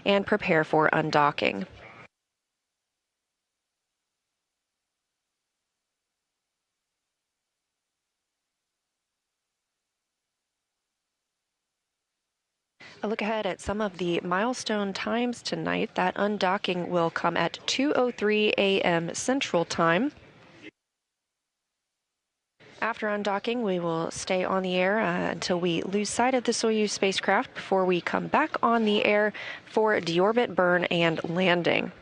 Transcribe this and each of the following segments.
and prepare for undocking. A look ahead at some of the milestone times tonight. That undocking will come at 2:03 a.m. Central Time. After undocking, we will stay on the air until we lose sight of the Soyuz spacecraft before we come back on the air for deorbit, burn, and landing.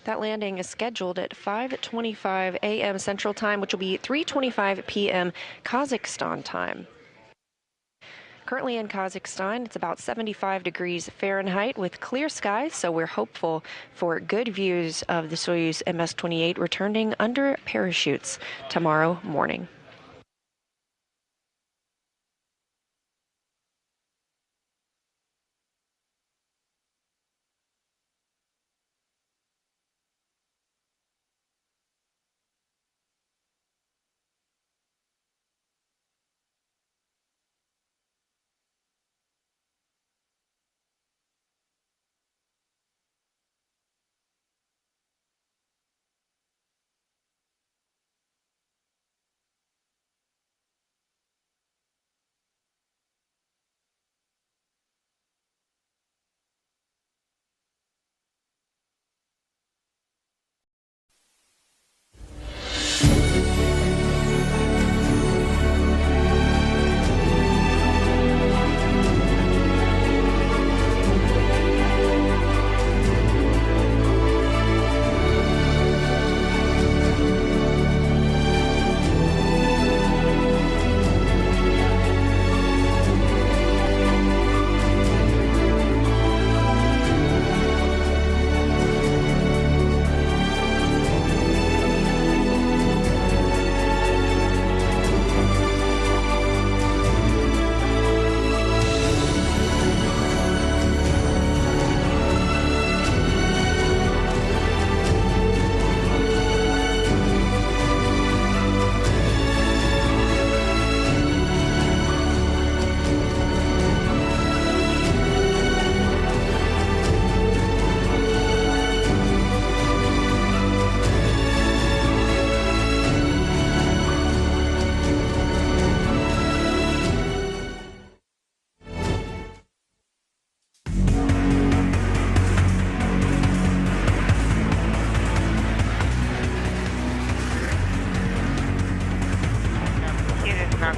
That landing is scheduled at 5:25 a.m. Central Time, which will be 3:25 p.m. Kazakhstan time. Currently in Kazakhstan, it's about 75 degrees Fahrenheit with clear skies, so we're hopeful for good views of the Soyuz MS-28 returning under parachutes tomorrow morning.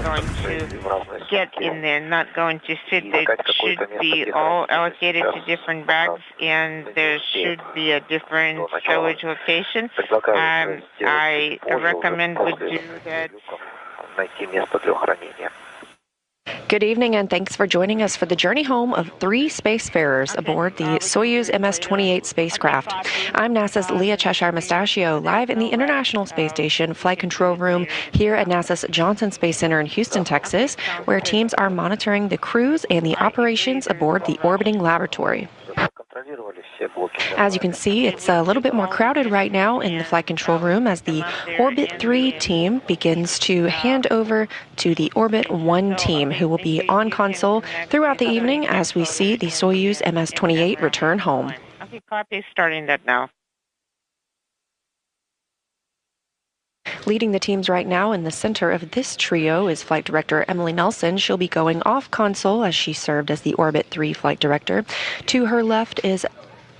Going to get in there, not going to sit. They should be all allocated to different bags, and there should be a different storage location. I recommend we do that. Good evening, and thanks for joining us for the journey home of 3 spacefarers aboard the Soyuz MS-28 spacecraft. I'm NASA's Leah Cheshire Mustachio, live in the International Space Station Flight Control Room here at NASA's Johnson Space Center in Houston, Texas, where teams are monitoring the crews and the operations aboard the orbiting laboratory. As you can see, it's a little bit more crowded right now in the flight control room as the Orbit 3 team begins to hand over to the Orbit 1 team, who will be on console throughout the evening as we see the Soyuz MS-28 return home. Okay, copy, starting that now. Leading the teams right now in the center of this trio is Flight Director Emily Nelson. She'll be going off console as she served as the Orbit 3 Flight Director. To her left is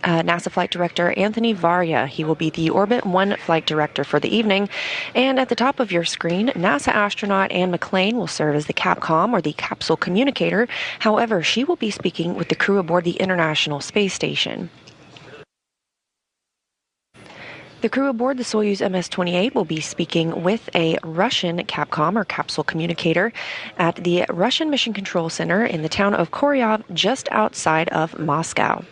NASA Flight Director Anthony Varya. He will be the Orbit 1 Flight Director for the evening. And at the top of your screen, NASA astronaut Anne McClain will serve as the Capcom, or the Capsule Communicator. However, she will be speaking with the crew aboard the International Space Station. The crew aboard the Soyuz MS-28 will be speaking with a Russian Capcom, or Capsule Communicator, at the Russian Mission Control Center in the town of Koryov, just outside of Moscow.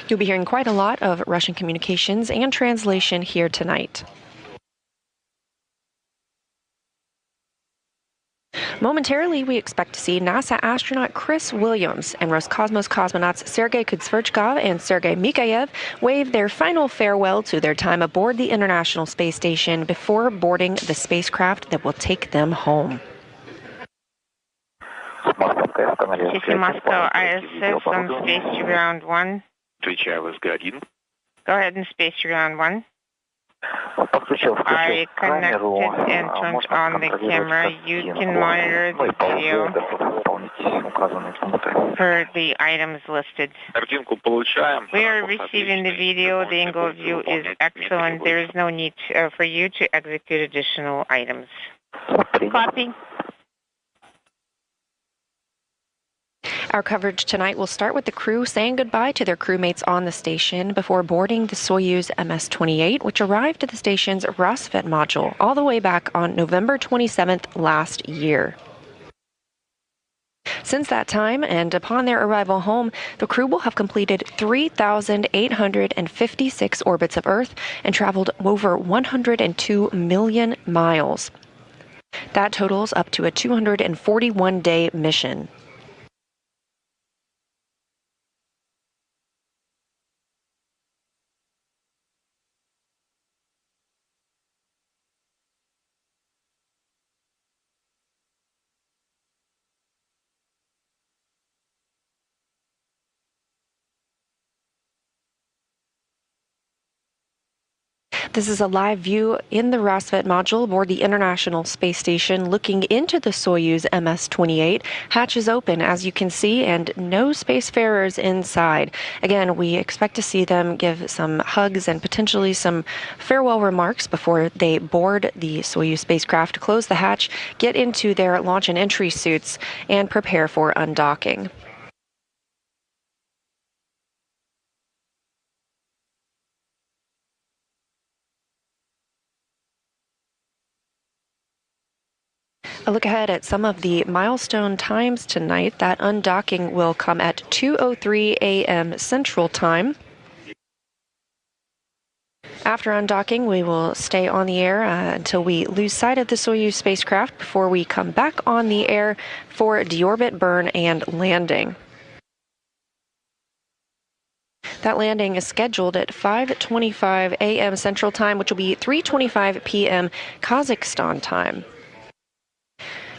You'll be hearing quite a lot of Russian communications and translation here tonight. Momentarily, we expect to see NASA astronaut Chris Williams and Roscosmos cosmonauts Sergei Kudzverchkov and Sergei Mikhaev wave their final farewell to their time aboard the International Space Station before boarding the spacecraft that will take them home. TC Moscow ISS on space to ground 1. Go ahead and space to ground 1. I connected and turned on the camera. You can monitor the video per the items listed. We are receiving the video. The angle of view is excellent. There is no need for you to execute additional items. Copy. Our coverage tonight will start with the crew saying goodbye to their crewmates on the station before boarding the Soyuz MS-28, which arrived at the station's Rassvet module all the way back on November 27th last year. Since that time, and upon their arrival home, the crew will have completed 3,856 orbits of Earth and traveled over 102 million miles. That totals up to a 241-day mission. This is a live view in the Rassvet module aboard the International Space Station looking into the Soyuz MS-28. Hatch is open, as you can see, and no spacefarers inside. Again, we expect to see them give some hugs and potentially some farewell remarks before they board the Soyuz spacecraft, close the hatch, get into their launch and entry suits, and prepare for undocking. A look ahead at some of the milestone times tonight. That undocking will come at 2:03 a.m. Central Time. After undocking, we will stay on the air until we lose sight of the Soyuz spacecraft before we come back on the air for deorbit, burn, and landing. That landing is scheduled at 5:25 a.m. Central Time, which will be 3:25 p.m. Kazakhstan time.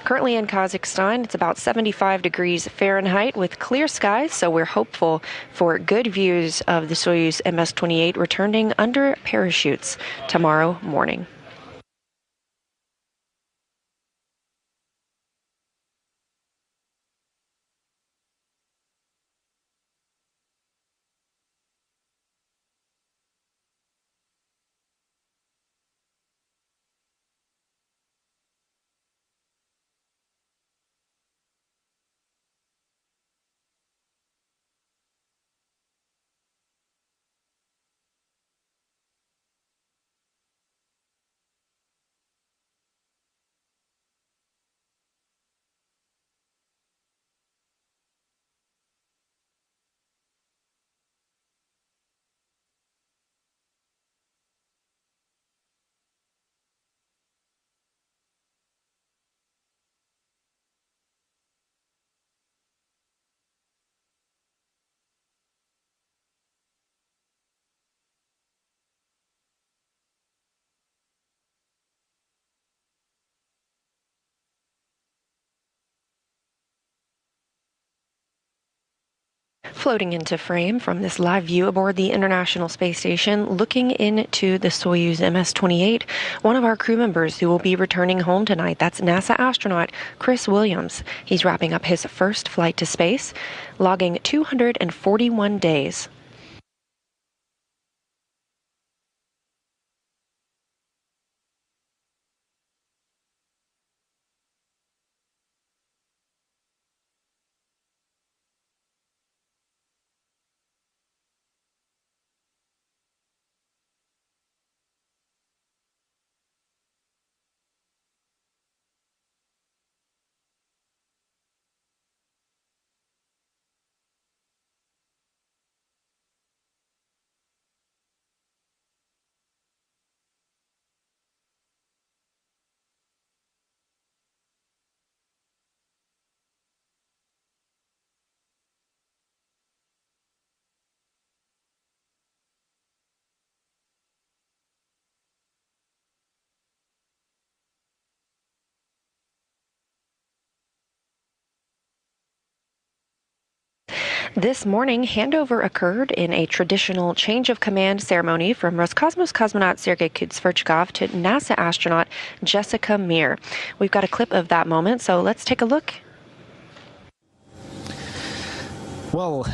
Currently in Kazakhstan, it's about 75 degrees Fahrenheit with clear skies, so we're hopeful for good views of the Soyuz MS-28 returning under parachutes tomorrow morning. Floating into frame from this live view aboard the International Space Station, looking into the Soyuz MS-28, one of our crew members who will be returning home tonight. That's NASA astronaut Chris Williams. He's wrapping up his first flight to space, logging 241 days. This morning, handover occurred in a traditional change of command ceremony from Roscosmos cosmonaut Sergei Kutsverchkov to NASA astronaut Jessica Meir. We've got a clip of that moment, so let's take a look. Well,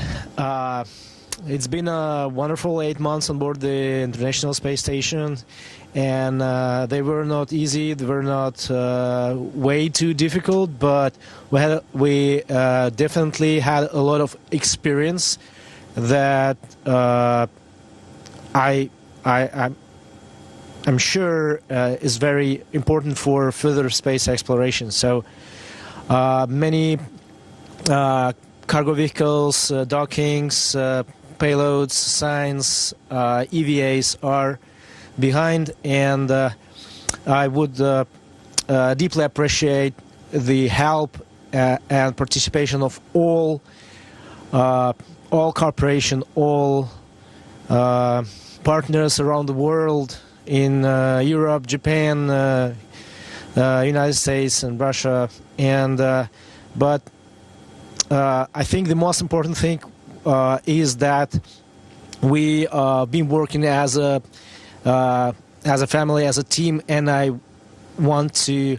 it's been a wonderful 8 months on board the International Space Station, and they were not easy, they were not way too difficult, but we definitely had a lot of experience that I'm sure is very important for further space exploration. So many cargo vehicles, dockings, payloads, signs, EVAs are behind, and I would deeply appreciate the help and participation of all corporation, all partners around the world in Europe, Japan, United States, and Russia. And but I think the most important thing is that we been working as a family, as a team, and I want to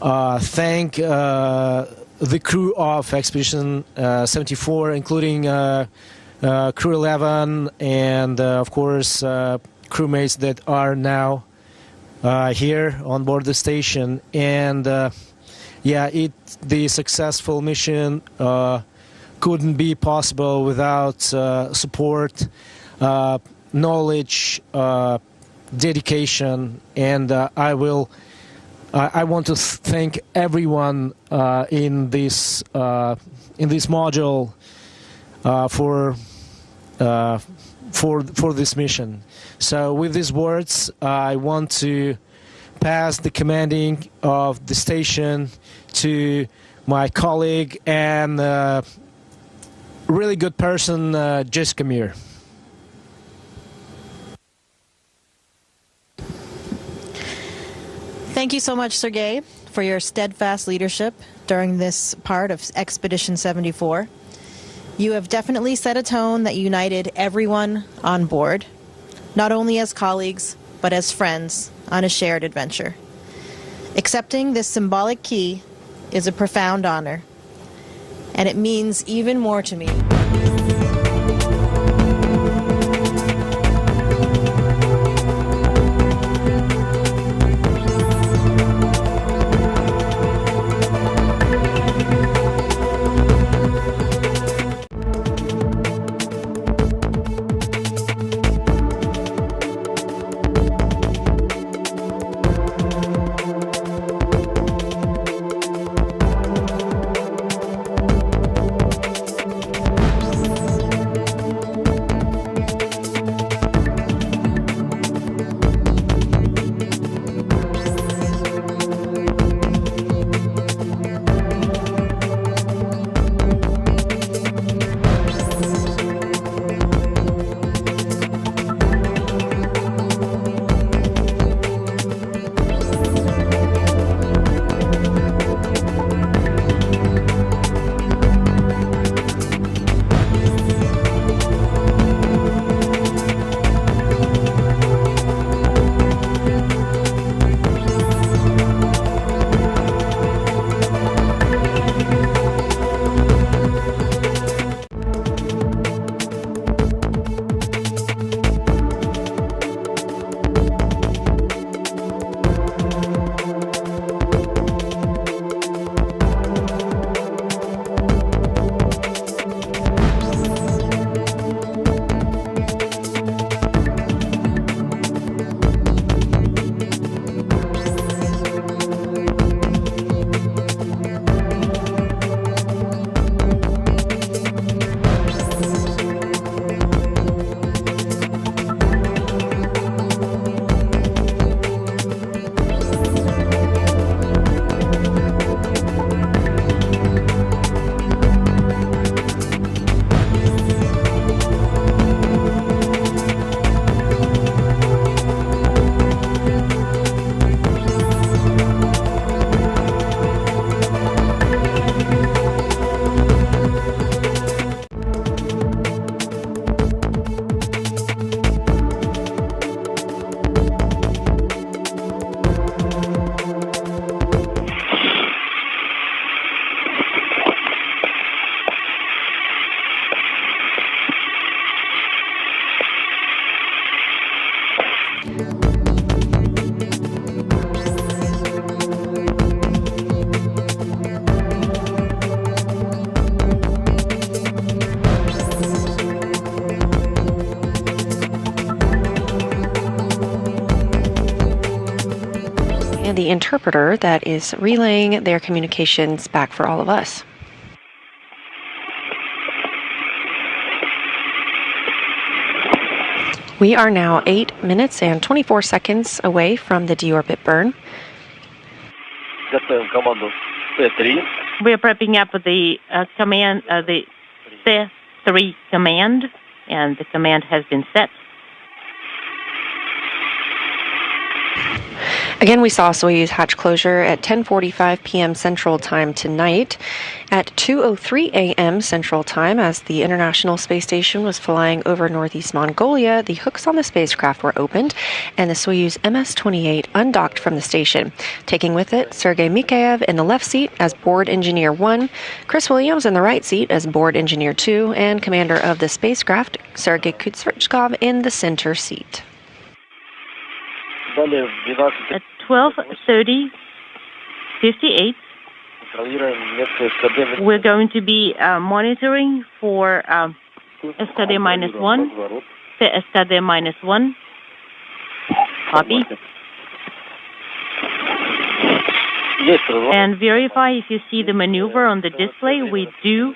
thank the crew of Expedition 74, including Crew 11 and of course crewmates that are now here on board the station. And the successful mission couldn't be possible without support, knowledge, dedication, and I want to thank everyone in this module for this mission. So with these words, I want to pass the commanding of the station to my colleague and really good person, Jessica Meir. Thank you so much, Sergei, for your steadfast leadership during this part of Expedition 74. You have definitely set a tone that united everyone on board, not only as colleagues, but as friends on a shared adventure. Accepting this symbolic key is a profound honor, and it means even more to me. and the interpreter that is relaying their communications back for all of us. We are now 8 minutes and 24 seconds away from the deorbit burn. We're prepping up the command, the C3 command, and the command has been set. Again, we saw Soyuz hatch closure at 10:45 p.m. Central Time tonight. At 2:03 a.m. Central Time, as the International Space Station was flying over northeast Mongolia, the hooks on the spacecraft were opened, and the Soyuz MS-28 undocked from the station, taking with it Sergei Mikheyev in the left seat as board engineer 1, Chris Williams in the right seat as board engineer 2, and commander of the spacecraft, Sergei Kuznetsov, in the center seat. At 12:30:58, we're going to be monitoring for SKD-1, SKD-1. Copy. And verify if you see the maneuver on the display. We do.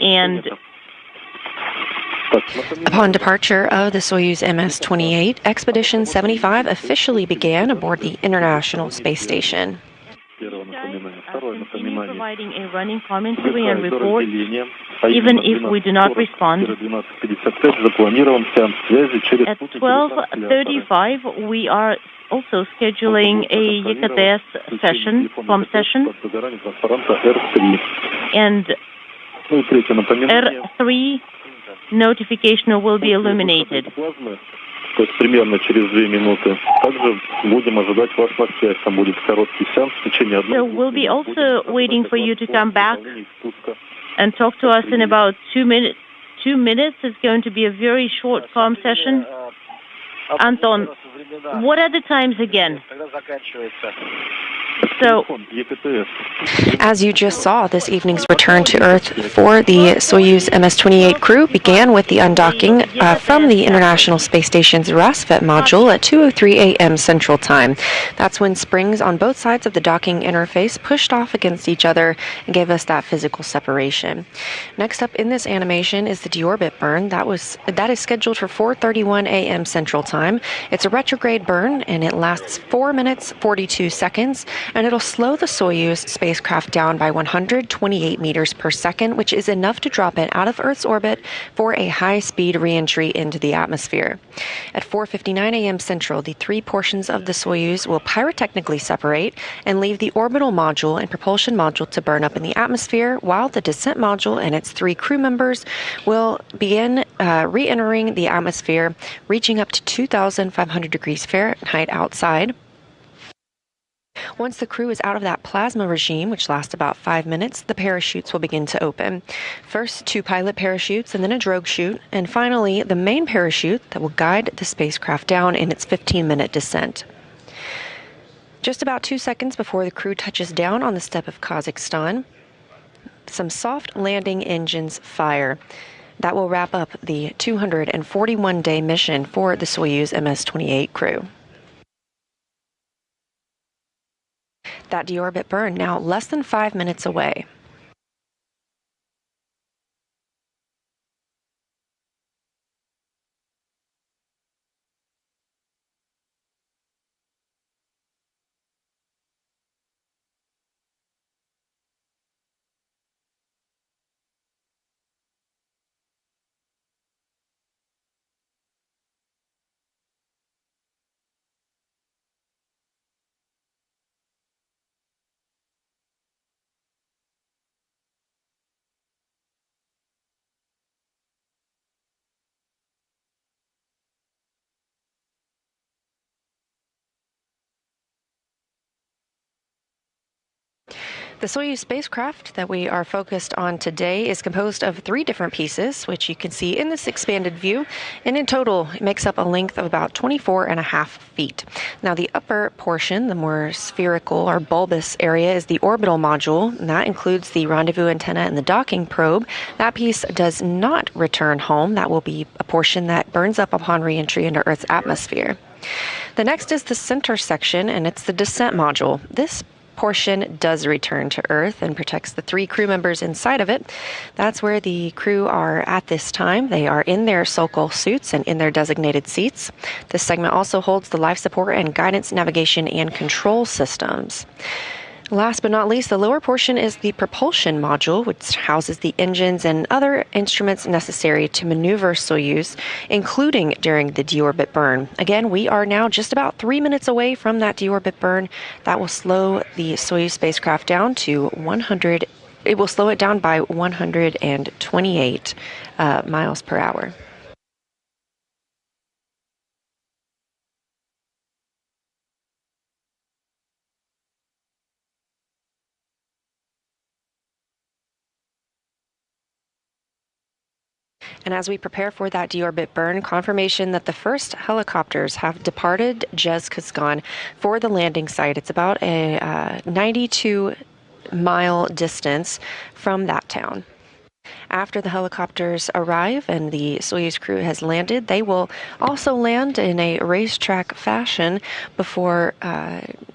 And upon departure of the Soyuz MS-28, Expedition 75 officially began aboard the International Space Station. Continue providing a running commentary and report, even if we do not respond. At 12:35, we are also scheduling a YKTS session, and R3 notification will be illuminated. So we'll be also waiting for you to come back and talk to us in about 2 minutes. 2 minutes is going to be a very short comm session. Anton, what are the times again? So, as you just saw, this evening's return to Earth for the Soyuz MS-28 crew began with the undocking from the International Space Station's Rassvet module at 2:03 a.m. Central Time. That's when springs on both sides of the docking interface pushed off against each other and gave us that physical separation. Next up in this animation is the deorbit burn. That is scheduled for 4:31 a.m. Central Time. It's a retrograde burn, and it lasts 4 minutes 42 seconds. And it'll slow the Soyuz spacecraft down by 128 meters per second, which is enough to drop it out of Earth's orbit for a high-speed re-entry into the atmosphere. At 4:59 a.m. Central, the three portions of the Soyuz will pyrotechnically separate and leave the orbital module and propulsion module to burn up in the atmosphere, while the descent module and its three crew members will begin re-entering the atmosphere, reaching up to 2,500 degrees Fahrenheit outside. Once the crew is out of that plasma regime, which lasts about 5 minutes, the parachutes will begin to open. First, 2 pilot parachutes and then a drogue chute, and finally, the main parachute that will guide the spacecraft down in its 15-minute descent. Just about 2 seconds before the crew touches down on the steppe of Kazakhstan, some soft landing engines fire. That will wrap up the 241-day mission for the Soyuz MS-28 crew. That deorbit burn now less than 5 minutes away. The Soyuz spacecraft that we are focused on today is composed of 3 different pieces, which you can see in this expanded view, and in total it makes up a length of about 24.5 feet. Now the upper portion, the more spherical or bulbous area, is the orbital module, and that includes the rendezvous antenna and the docking probe. That piece does not return home. That will be a portion that burns up upon re-entry into Earth's atmosphere. The next is the center section, and it's the descent module. This portion does return to Earth and protects the 3 crew members inside of it. That's where the crew are at this time. They are in their Sokol suits and in their designated seats. This segment also holds the life support and guidance, navigation, and control systems. Last but not least, the lower portion is the propulsion module, which houses the engines and other instruments necessary to maneuver Soyuz, including during the deorbit burn. Again, we are now just about 3 minutes away from that deorbit burn. That will slow the Soyuz spacecraft down to 100. It will slow it down by 128 miles per hour. And as we prepare for that deorbit burn, confirmation that the first helicopters have departed Zhezkazgan for the landing site. It's about a 92-mile distance from that town. After the helicopters arrive and the Soyuz crew has landed, they will also land in a racetrack fashion before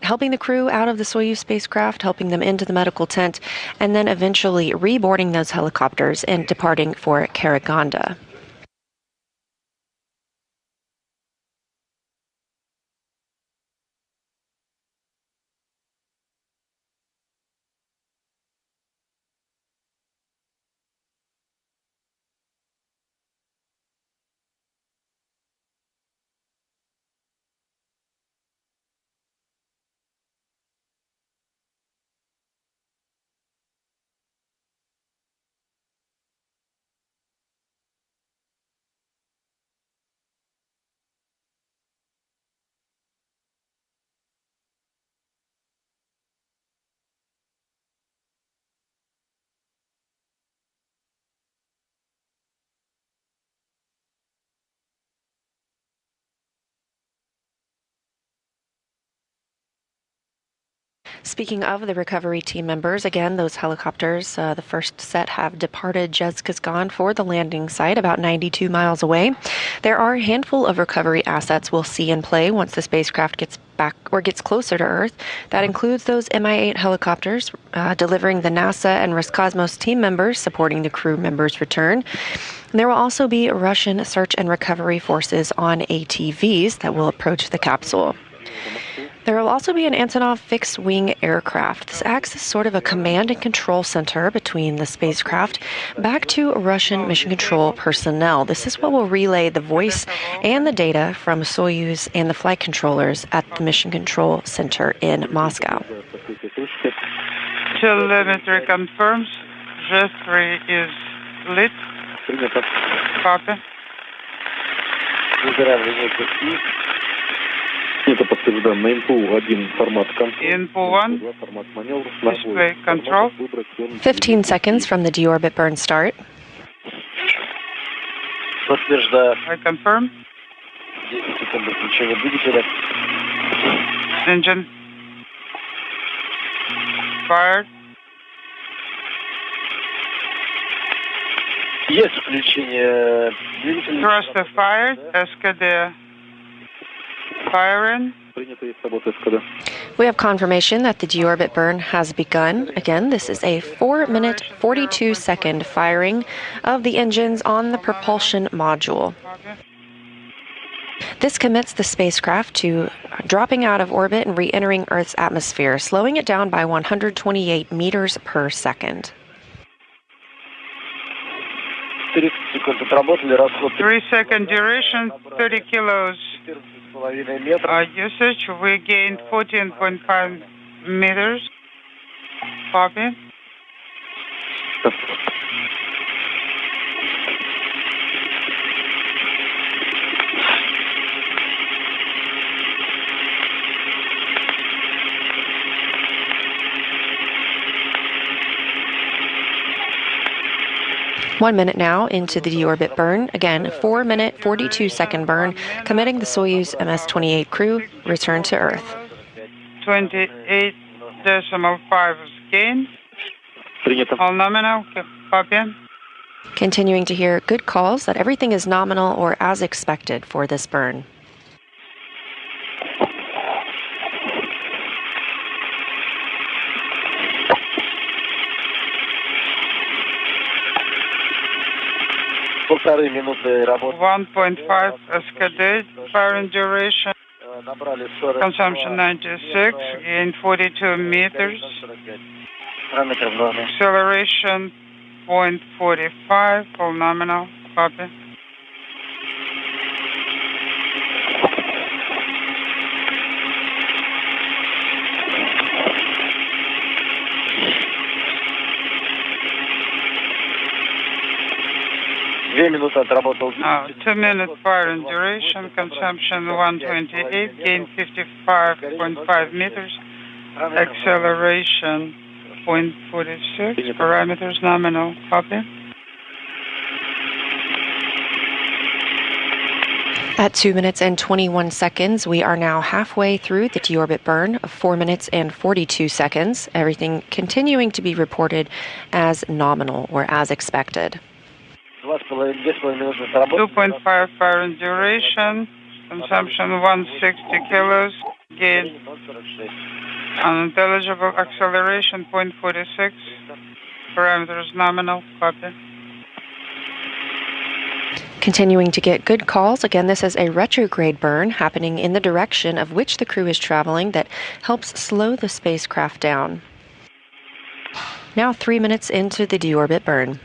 helping the crew out of the Soyuz spacecraft, helping them into the medical tent, and then eventually reboarding those helicopters and departing for Karaganda. Speaking of the recovery team members, again, those helicopters, the first set have departed Zhezkazgan for the landing site about 92 miles away. There are a handful of recovery assets we'll see in play once the spacecraft gets back or gets closer to Earth. That includes those Mi-8 helicopters delivering the NASA and Roscosmos team members supporting the crew members' return. And there will also be Russian search and recovery forces on ATVs that will approach the capsule. There will also be an Antonov fixed-wing aircraft. This acts as sort of a command and control center between the spacecraft back to Russian mission control personnel. This is what will relay the voice and the data from Soyuz and the flight controllers at the mission control center in Moscow. Telemetry confirms. J3 is lit. Copy. Info 1, display control. 15 seconds from the deorbit burn start. I confirm. Engine fired. Thruster fired. Escada firing. We have confirmation that the deorbit burn has begun. Again, this is a 4-minute, 42-second firing of the engines on the propulsion module. This commits the spacecraft to dropping out of orbit and re-entering Earth's atmosphere, slowing it down by 128 meters per second. 3-second duration, 30 kilos. Usage, we gained 14.5 meters. Copy. One minute now into the deorbit burn. Again, 4-minute, 42-second burn, committing the Soyuz MS-28 crew return to Earth. 28.5 is gained. All nominal. Copy. Continuing to hear good calls that everything is nominal or as expected for this burn. 1.5 SKD, firing duration, consumption 96, gain 42 meters, acceleration 0.45, full nominal, copy. Uh, 2 minute firing duration, consumption 128, gain 55.5 meters, acceleration 0.46, parameters nominal, copy. At 2 minutes and 21 seconds, we are now halfway through the deorbit burn of 4 minutes and 42 seconds. Everything continuing to be reported as nominal or as expected. 2.5 firing duration, consumption 160 kilos, gain unintelligible, acceleration 0.46, parameters nominal, copy. Continuing to get good calls. Again, this is a retrograde burn happening in the direction of which the crew is traveling that helps slow the spacecraft down. Now 3 minutes into the deorbit burn.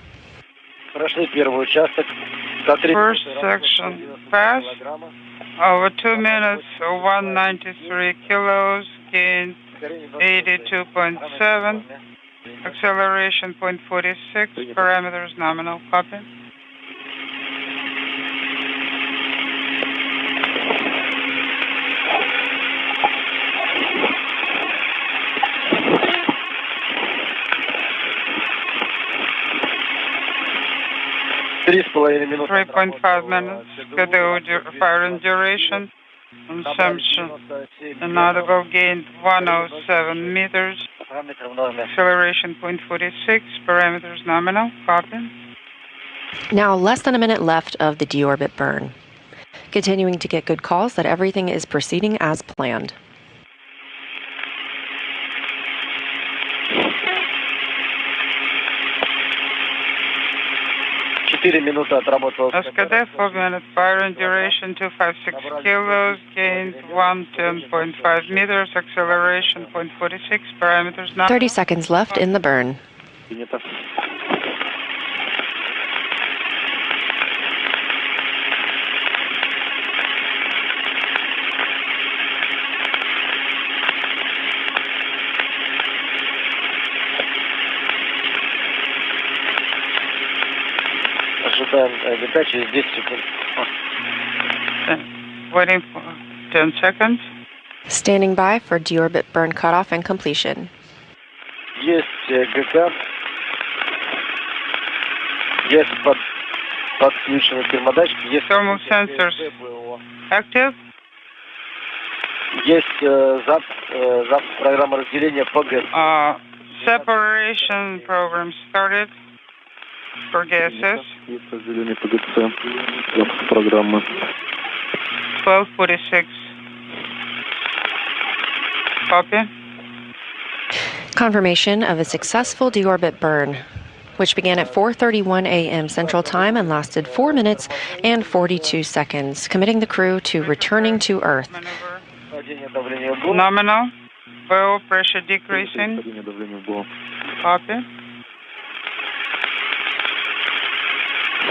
First section passed. Over 2 minutes, 193 kilos, gain 82.7, acceleration 0.46, parameters nominal, copy. $3.5 minutes. 3.5 minutes. Good firing duration. Consumption. Inaudible gain 107 meters. Acceleration 0.46. Parameters nominal. Copy. Now less than a minute left of the deorbit burn. Continuing to get good calls that everything is proceeding as planned. SKD 4 minute firing duration 256 kilos, gained 110.5 meters, acceleration 0.46, parameters not. 30 seconds left in the burn. Waiting for 10 seconds. Standing by for deorbit burn cutoff and completion. Есть ГК. Есть подключены термодатчики. Есть thermal sensors active. Есть запуск программы разделения ПГ. Separation program started for gases. Есть разделение ПГЦ. Запуск программы. 12:46. Copy. Confirmation of a successful deorbit burn, which began at 4:31 a.m. Central Time and lasted 4 minutes and 42 seconds, committing the crew to returning to Earth. Nominal. Oil pressure decreasing. Copy.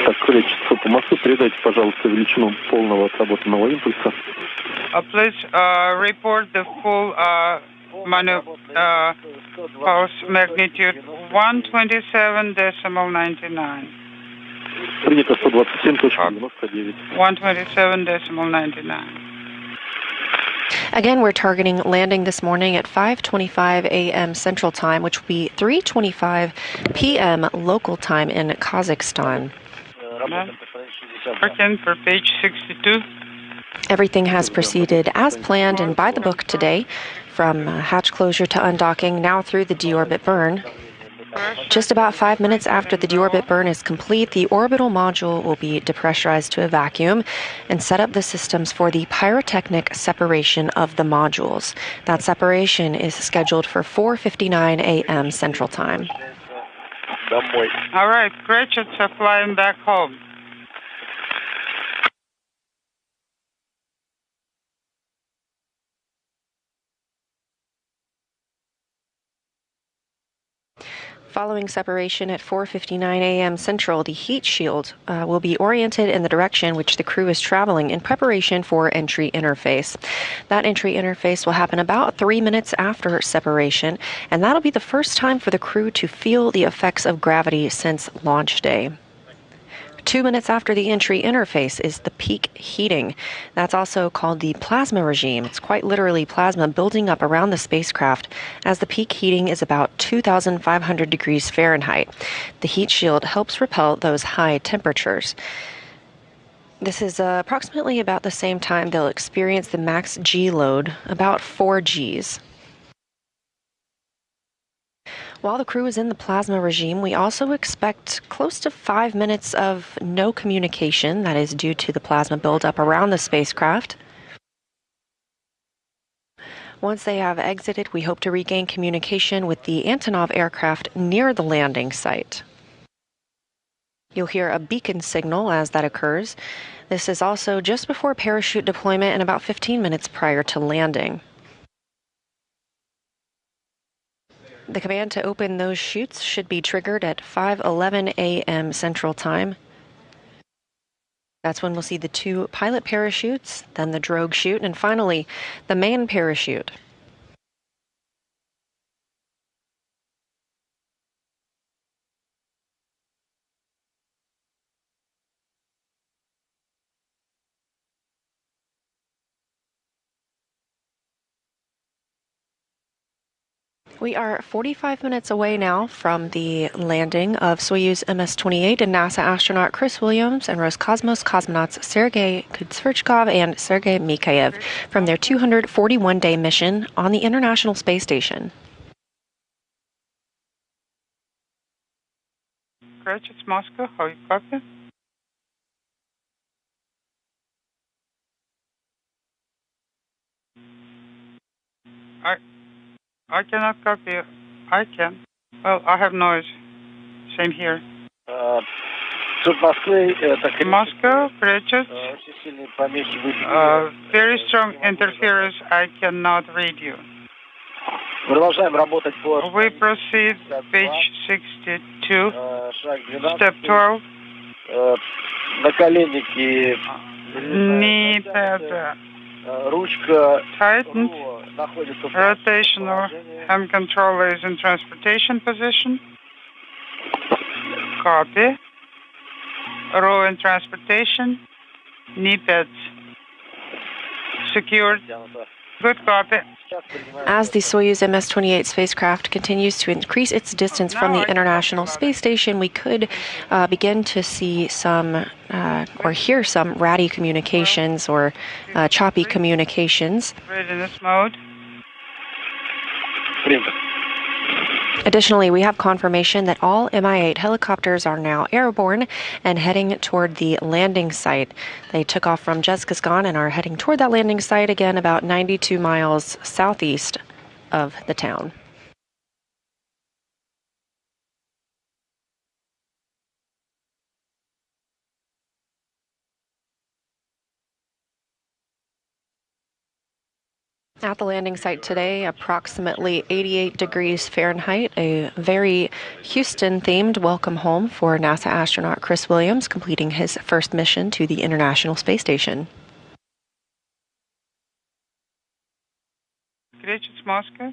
Так, количество по мосту передайте, пожалуйста, величину полного отработанного импульса. Please report the full pulse magnitude 127.99. Принято 127.99. 127.99. Again, we're targeting landing this morning at 5:25 a.m. Central Time, which will be 3:25 p.m. local time in Kazakhstan. Working for page 62. Everything has proceeded as planned and by the book today, from hatch closure to undocking, now through the deorbit burn. Just about 5 minutes after the deorbit burn is complete, the orbital module will be depressurized to a vacuum and set up the systems for the pyrotechnic separation of the modules. That separation is scheduled for 4:59 a.m. Central Time. All right, Gretchens are flying back home. Following separation at 4:59 a.m. Central, the heat shield will be oriented in the direction which the crew is traveling in preparation for entry interface. That entry interface will happen about 3 minutes after separation, and that'll be the first time for the crew to feel the effects of gravity since launch day. 2 minutes after the entry interface is the peak heating. That's also called the plasma regime. It's quite literally plasma building up around the spacecraft, as the peak heating is about 2,500 degrees Fahrenheit. The heat shield helps repel those high temperatures. This is approximately about the same time they'll experience the max G load, about 4 Gs. While the crew is in the plasma regime, we also expect close to 5 minutes of no communication. That is due to the plasma buildup around the spacecraft. Once they have exited, we hope to regain communication with the Antonov aircraft near the landing site. You'll hear a beacon signal as that occurs. This is also just before parachute deployment and about 15 minutes prior to landing. The command to open those chutes should be triggered at 5:11 a.m. Central Time. That's when we'll see the 2 pilot parachutes, then the drogue chute, and finally the main parachute. We are 45 minutes away now from the landing of Soyuz MS-28 and NASA astronaut Chris Williams and Roscosmos cosmonauts Sergei Kudzverchkov and Sergei Mikhaev from their 241-day mission on the International Space Station. Great, it's Moscow. How you copy? I cannot copy. I can. Well, I have noise. Same here. Moscow, Prechets. Very strong interference. I cannot read you. We proceed, page 62, step 12. Knee pad tightened. Rotational hand controller is in transportation position. Copy. Row in transportation. Knee pads secured. Good copy. As the Soyuz MS-28 spacecraft continues to increase its distance from the International Space Station, we could begin to see some or hear some ratty communications or choppy communications. Readiness mode. Additionally, we have confirmation that all Mi-8 helicopters are now airborne and heading toward the landing site. They took off from Zhezkazgan and are heading toward that landing site, again about 92 miles southeast of the town. At the landing site today, approximately 88 degrees Fahrenheit, a very Houston-themed welcome home for NASA astronaut Chris Williams, completing his first mission to the International Space Station. Great, it's Moscow.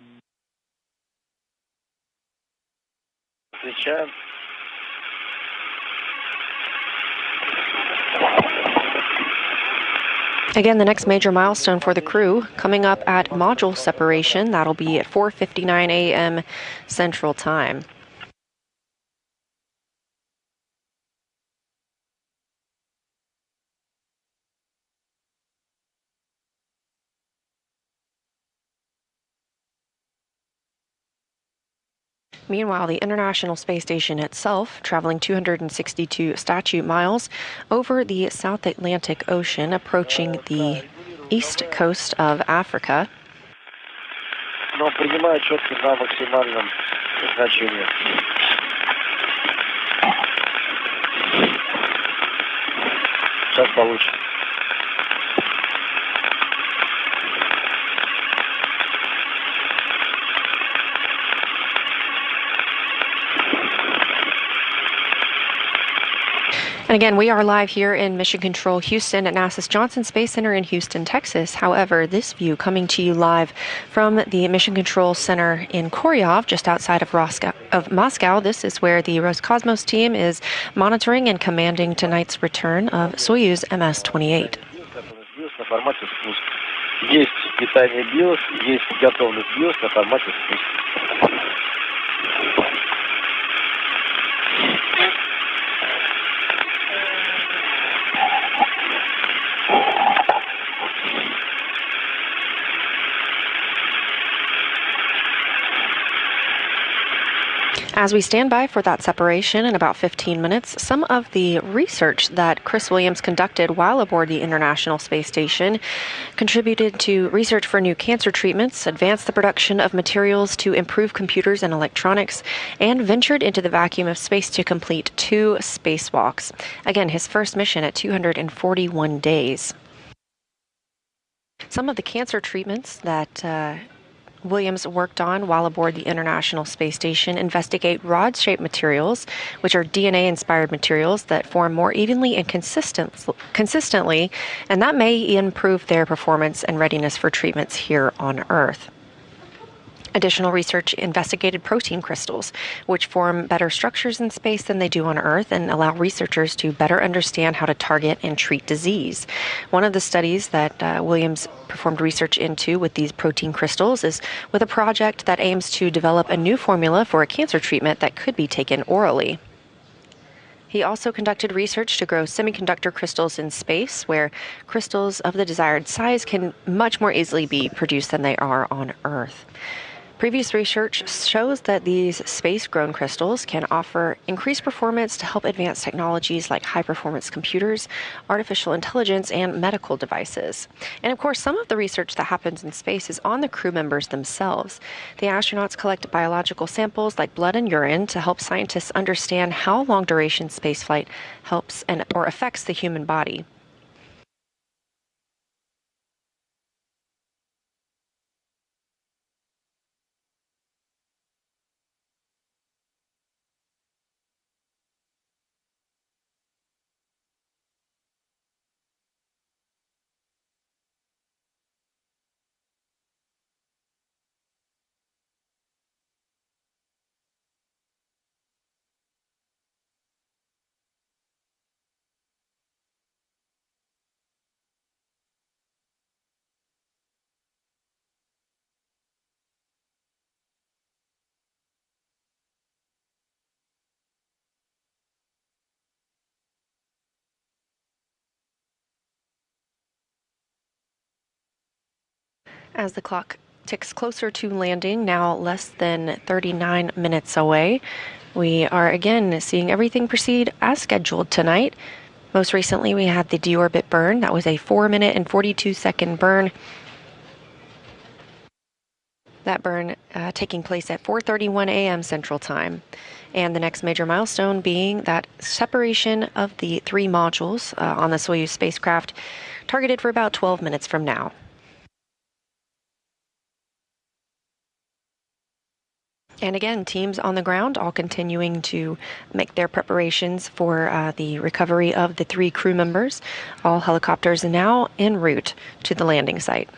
Again, the next major milestone for the crew coming up at module separation. That'll be at 4:59 a.m. Central Time. Meanwhile, the International Space Station itself, traveling 262 statute miles over the South Atlantic Ocean, approaching the east coast of Africa. And again, we are live here in Mission Control Houston at NASA's Johnson Space Center in Houston, Texas. However, this view coming to you live from the Mission Control Center in Koryov, just outside of Moscow. This is where the Roscosmos team is monitoring and commanding tonight's return of Soyuz MS-28. Есть питание BIOS, есть готовность BIOS на формате спуск. As we stand by for that separation in about 15 minutes, some of the research that Chris Williams conducted while aboard the International Space Station contributed to research for new cancer treatments, advanced the production of materials to improve computers and electronics, and ventured into the vacuum of space to complete 2 spacewalks. Again, his first mission at 241 days. Some of the cancer treatments that Williams worked on while aboard the International Space Station investigate rod-shaped materials, which are DNA-inspired materials that form more evenly and consistently, and that may improve their performance and readiness for treatments here on Earth. Additional research investigated protein crystals, which form better structures in space than they do on Earth and allow researchers to better understand how to target and treat disease. One of the studies that Williams performed research into with these protein crystals is with a project that aims to develop a new formula for a cancer treatment that could be taken orally. He also conducted research to grow semiconductor crystals in space, where crystals of the desired size can much more easily be produced than they are on Earth. Previous research shows that these space-grown crystals can offer increased performance to help advance technologies like high-performance computers, artificial intelligence, and medical devices. And of course, some of the research that happens in space is on the crew members themselves. The astronauts collect biological samples like blood and urine to help scientists understand how long-duration spaceflight helps or affects the human body. As the clock ticks closer to landing, now less than 39 minutes away, we are again seeing everything proceed as scheduled tonight. Most recently, we had the deorbit burn. That was a 4-minute and 42-second burn. That burn taking place at 4:31 a.m. Central Time. And the next major milestone being that separation of the 3 modules on the Soyuz spacecraft, targeted for about 12 minutes from now. And again, teams on the ground all continuing to make their preparations for the recovery of the 3 crew members. All helicopters now en route to the landing site.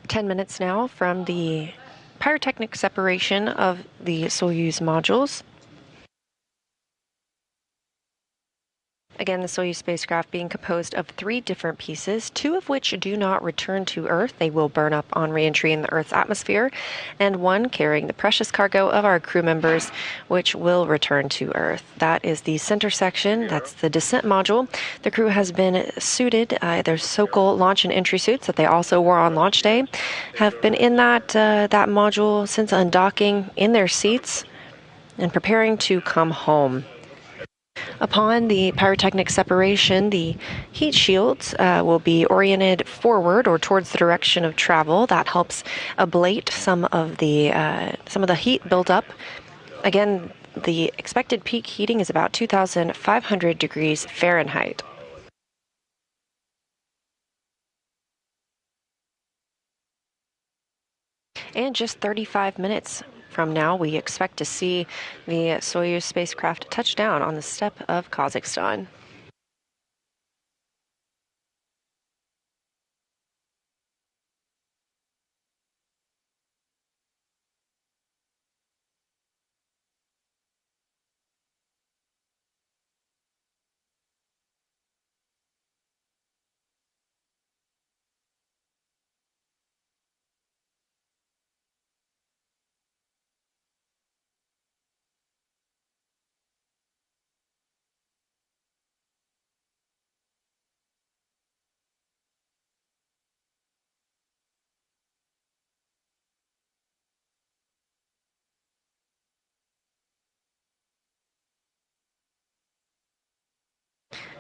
10 minutes now from the pyrotechnic separation of the Soyuz modules. Again, the Soyuz spacecraft being composed of 3 different pieces, 2 of which do not return to Earth. They will burn up on re-entry in the Earth's atmosphere, and 1 carrying the precious cargo of our crew members, which will return to Earth. That is the center section. That's the descent module. The crew has been suited. Their Sokol launch and entry suits that they also wore on launch day have been in that module since undocking in their seats and preparing to come home. Upon the pyrotechnic separation, the heat shields will be oriented forward or towards the direction of travel. That helps ablate some of the heat buildup. Again, the expected peak heating is about 2,500 degrees Fahrenheit. And just 35 minutes from now, we expect to see the Soyuz spacecraft touch down on the steppe of Kazakhstan.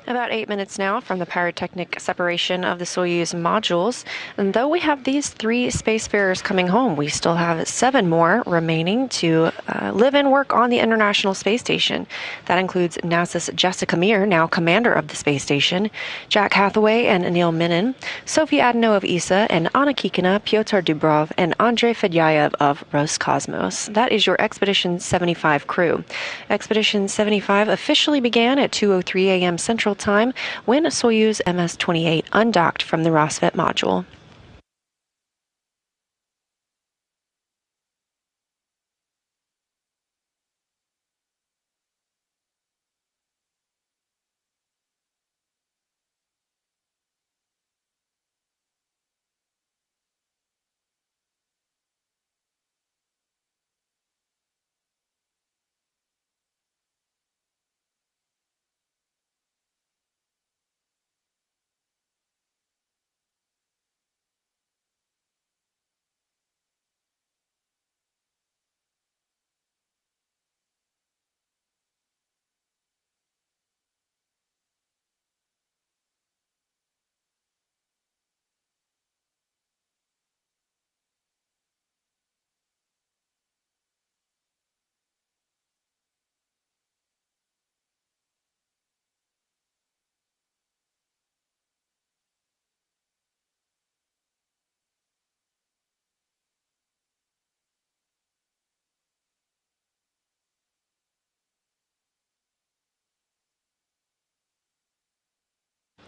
About 8 minutes now from the pyrotechnic separation of the Soyuz modules. And though we have these 3 spacefarers coming home, we still have 7 more remaining to live and work on the International Space Station. That includes NASA's Jessica Meir, now commander of the space station, Jack Hathaway and Anil Menon, Sophie Adano of ESA, and Anna Kikina, Pyotr Dubrov, and Andrei Fedyayev of Roscosmos. That is your Expedition 75 crew. Expedition 75 officially began at 2:03 a.m. Central Time when Soyuz MS-28 undocked from the Rassvet module.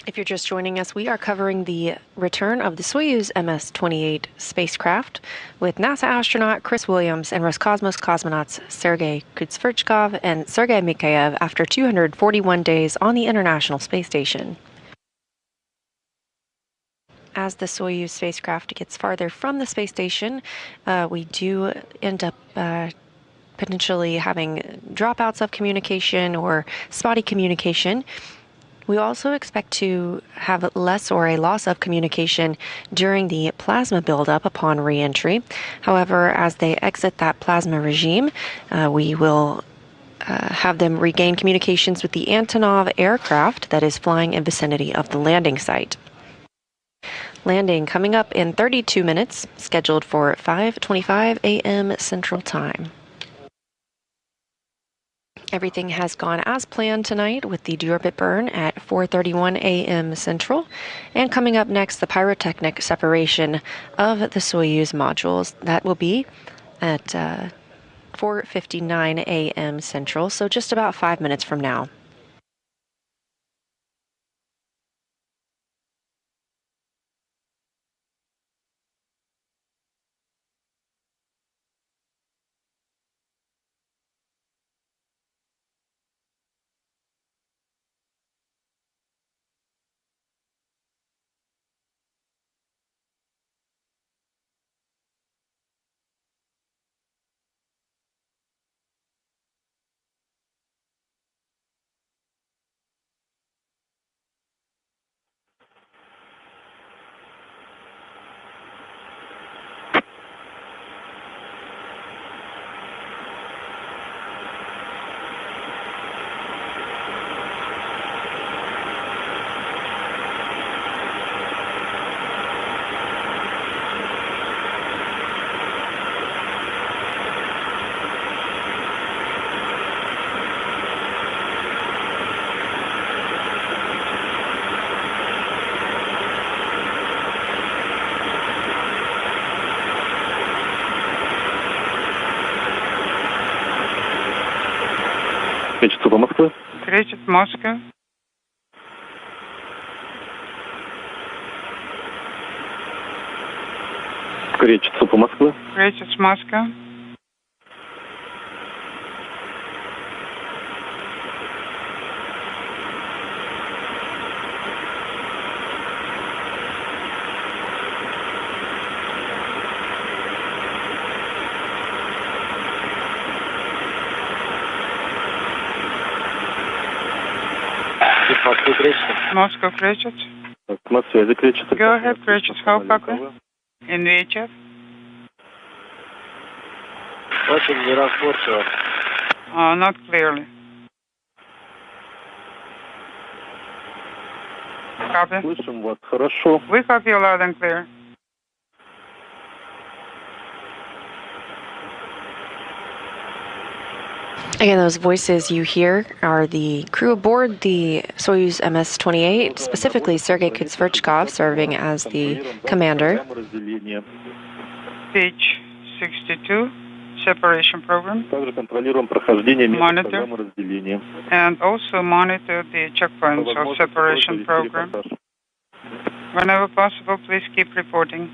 If you're just joining us, we are covering the return of the Soyuz MS-28 spacecraft with NASA astronaut Chris Williams and Roscosmos cosmonauts Sergei Kutsverchkov and Sergei Mikhaev after 241 days on the International Space Station. As the Soyuz spacecraft gets farther from the space station, we do end up potentially having dropouts of communication or spotty communication. We also expect to have less or a loss of communication during the plasma buildup upon re-entry. However, as they exit that plasma regime, we will have them regain communications with the Antonov aircraft that is flying in vicinity of the landing site. Landing coming up in 32 minutes, scheduled for 5:25 a.m. Central Time. Everything has gone as planned tonight with the deorbit burn at 4:31 a.m. Central. And coming up next, the pyrotechnic separation of the Soyuz modules. That will be at 4:59 a.m. Central, so just about 5 minutes from now. Кречет по Москве. Кречет Moscow. Кречет по Москве. Кречет Moscow. Москвы кречет. Moscow кречет. На связи кречет. Go ahead, кречет. How пока? In VHF. Очень неразборчиво. Not clearly. Copy. Слышим вас хорошо. We copy you loud and clear. Again, those voices you hear are the crew aboard the Soyuz MS-28, specifically Sergei Kutsverchkov serving as the commander. Page 62, separation program. Также контролируем прохождение Monitor. программы разделения. And also monitor the checkpoints of separation program. Whenever possible, please keep reporting.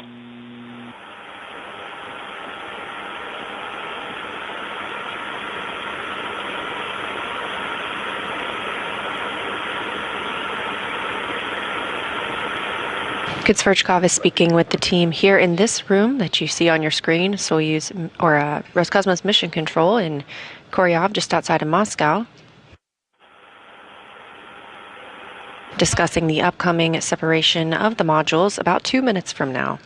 Kutsverchkov is speaking with the team here in this room that you see on your screen, Soyuz or Roscosmos Mission Control in Koryov, just outside of Moscow, discussing the upcoming separation of the modules about 2 minutes from now.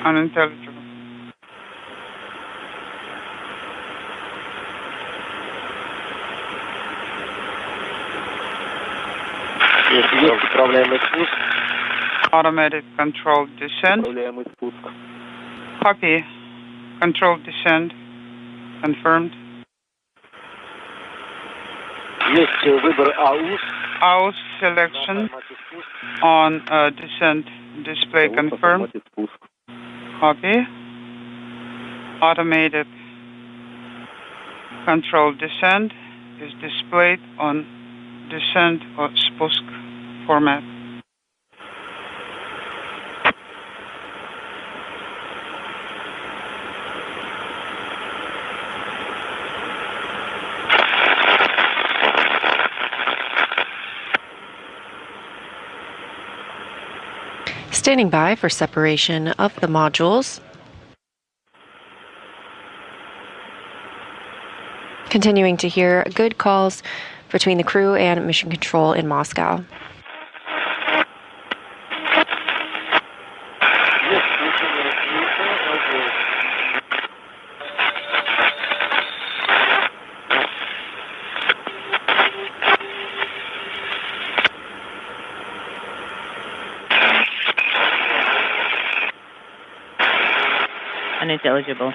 Unintelligible. Automatic controlled descent. Copy. Controlled descent. Confirmed. AUS selection on descent display confirmed. Copy. Automated controlled descent is displayed on descent or spust format. Standing by for separation of the modules. Continuing to hear good calls between the crew and mission control in Moscow. Unintelligible.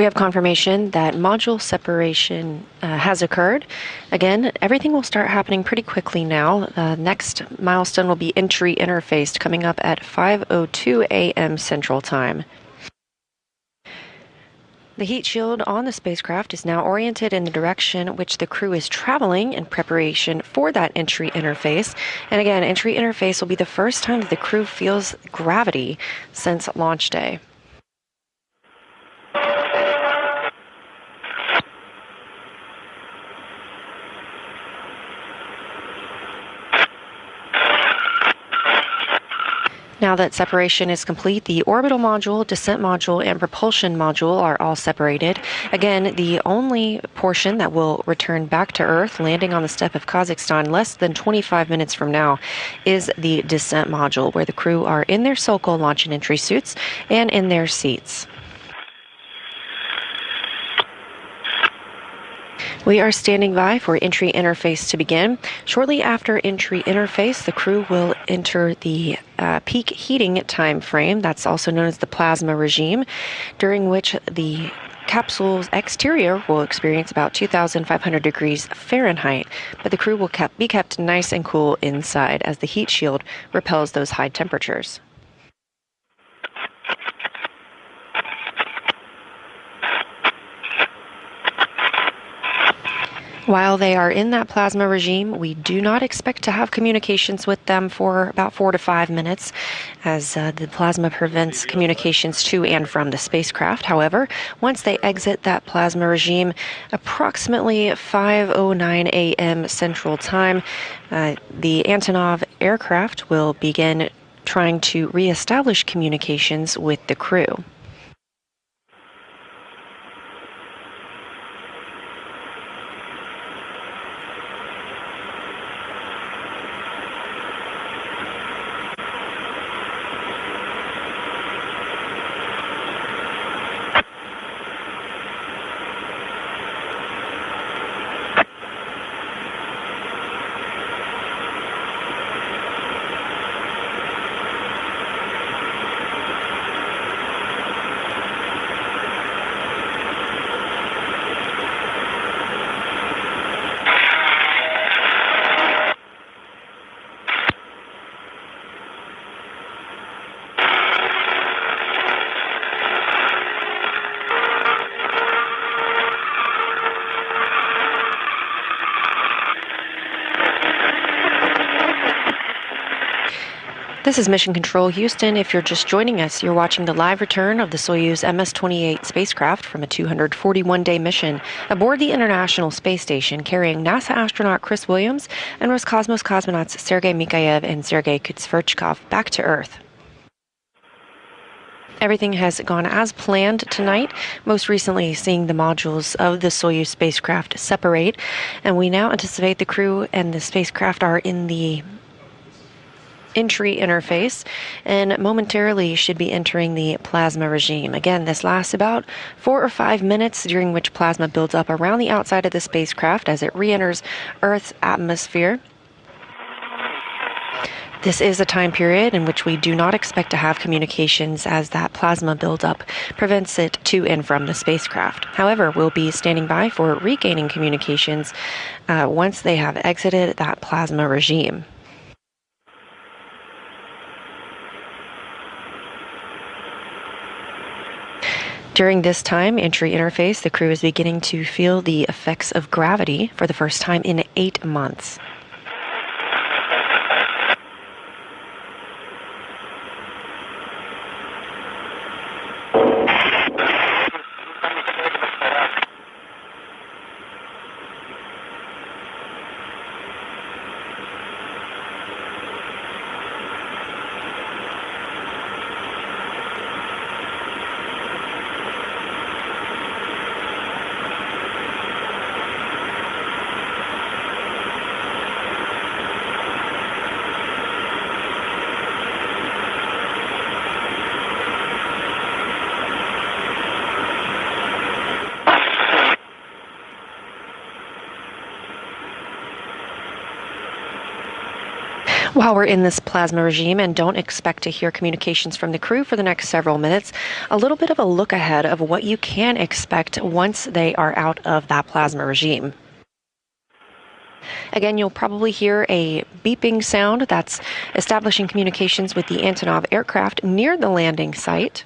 We have confirmation that module separation has occurred. Again, everything will start happening pretty quickly now. Next milestone will be entry interfaced coming up at 5:02 a.m. Central Time. The heat shield on the spacecraft is now oriented in the direction which the crew is traveling in preparation for that entry interface. And again, entry interface will be the first time that the crew feels gravity since launch day. Now that separation is complete, the orbital module, descent module, and propulsion module are all separated. Again, the only portion that will return back to Earth, landing on the steppe of Kazakhstan less than 25 minutes from now, is the descent module, where the crew are in their Sokol launch and entry suits and in their seats. We are standing by for entry interface to begin. Shortly after entry interface, the crew will enter the peak heating time frame. That's also known as the plasma regime, during which the capsule's exterior will experience about 2,500 degrees Fahrenheit, but the crew will be kept nice and cool inside as the heat shield repels those high temperatures. While they are in that plasma regime, we do not expect to have communications with them for about 4 to 5 minutes, as the plasma prevents communications to and from the spacecraft. However, once they exit that plasma regime, approximately 5:09 a.m. Central Time, the Antonov aircraft will begin trying to reestablish communications with the crew. This is Mission Control Houston. If you're just joining us, you're watching the live return of the Soyuz MS-28 spacecraft from a 241-day mission aboard the International Space Station, carrying NASA astronaut Chris Williams and Roscosmos cosmonauts Sergei Mikhaev and Sergei Kutsverchkov back to Earth. Everything has gone as planned tonight, most recently seeing the modules of the Soyuz spacecraft separate, and we now anticipate the crew and the spacecraft are in the entry interface and momentarily should be entering the plasma regime. Again, this lasts about 4 or 5 minutes, during which plasma builds up around the outside of the spacecraft as it re-enters Earth's atmosphere. This is a time period in which we do not expect to have communications, as that plasma buildup prevents it to and from the spacecraft. However, we'll be standing by for regaining communications once they have exited that plasma regime. During this time, entry interface, the crew is beginning to feel the effects of gravity for the first time in 8 months. While we're in this plasma regime and don't expect to hear communications from the crew for the next several minutes, a little bit of a look ahead of what you can expect once they are out of that plasma regime. Again, you'll probably hear a beeping sound that's establishing communications with the Antonov aircraft near the landing site.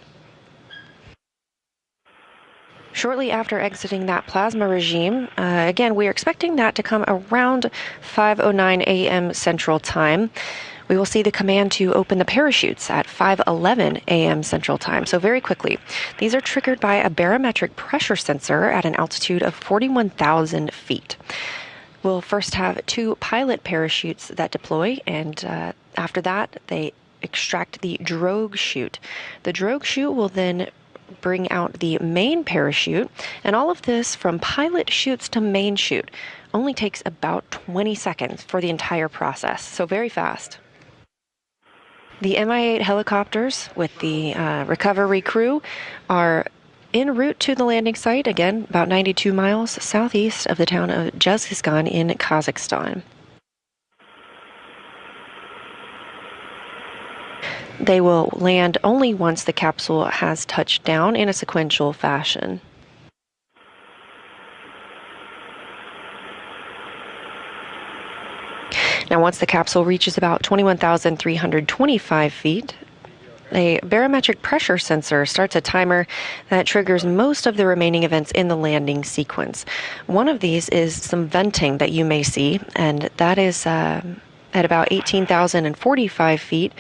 Shortly after exiting that plasma regime, again, we are expecting that to come around 5:09 a.m. Central Time. We will see the command to open the parachutes at 5:11 a.m. Central Time, so very quickly. These are triggered by a barometric pressure sensor at an altitude of 41,000 feet. We'll first have 2 pilot parachutes that deploy, and after that, they extract the drogue chute. The drogue chute will then bring out the main parachute, and all of this from pilot chutes to main chute only takes about 20 seconds for the entire process, so very fast. The Mi-8 helicopters with the recovery crew are en route to the landing site, again, about 92 miles southeast of the town of Juzgistan in Kazakhstan. They will land only once the capsule has touched down in a sequential fashion. Now, once the capsule reaches about 21,325 feet, a barometric pressure sensor starts a timer that triggers most of the remaining events in the landing sequence. One of these is some venting that you may see, and that is at about 18,045 feet.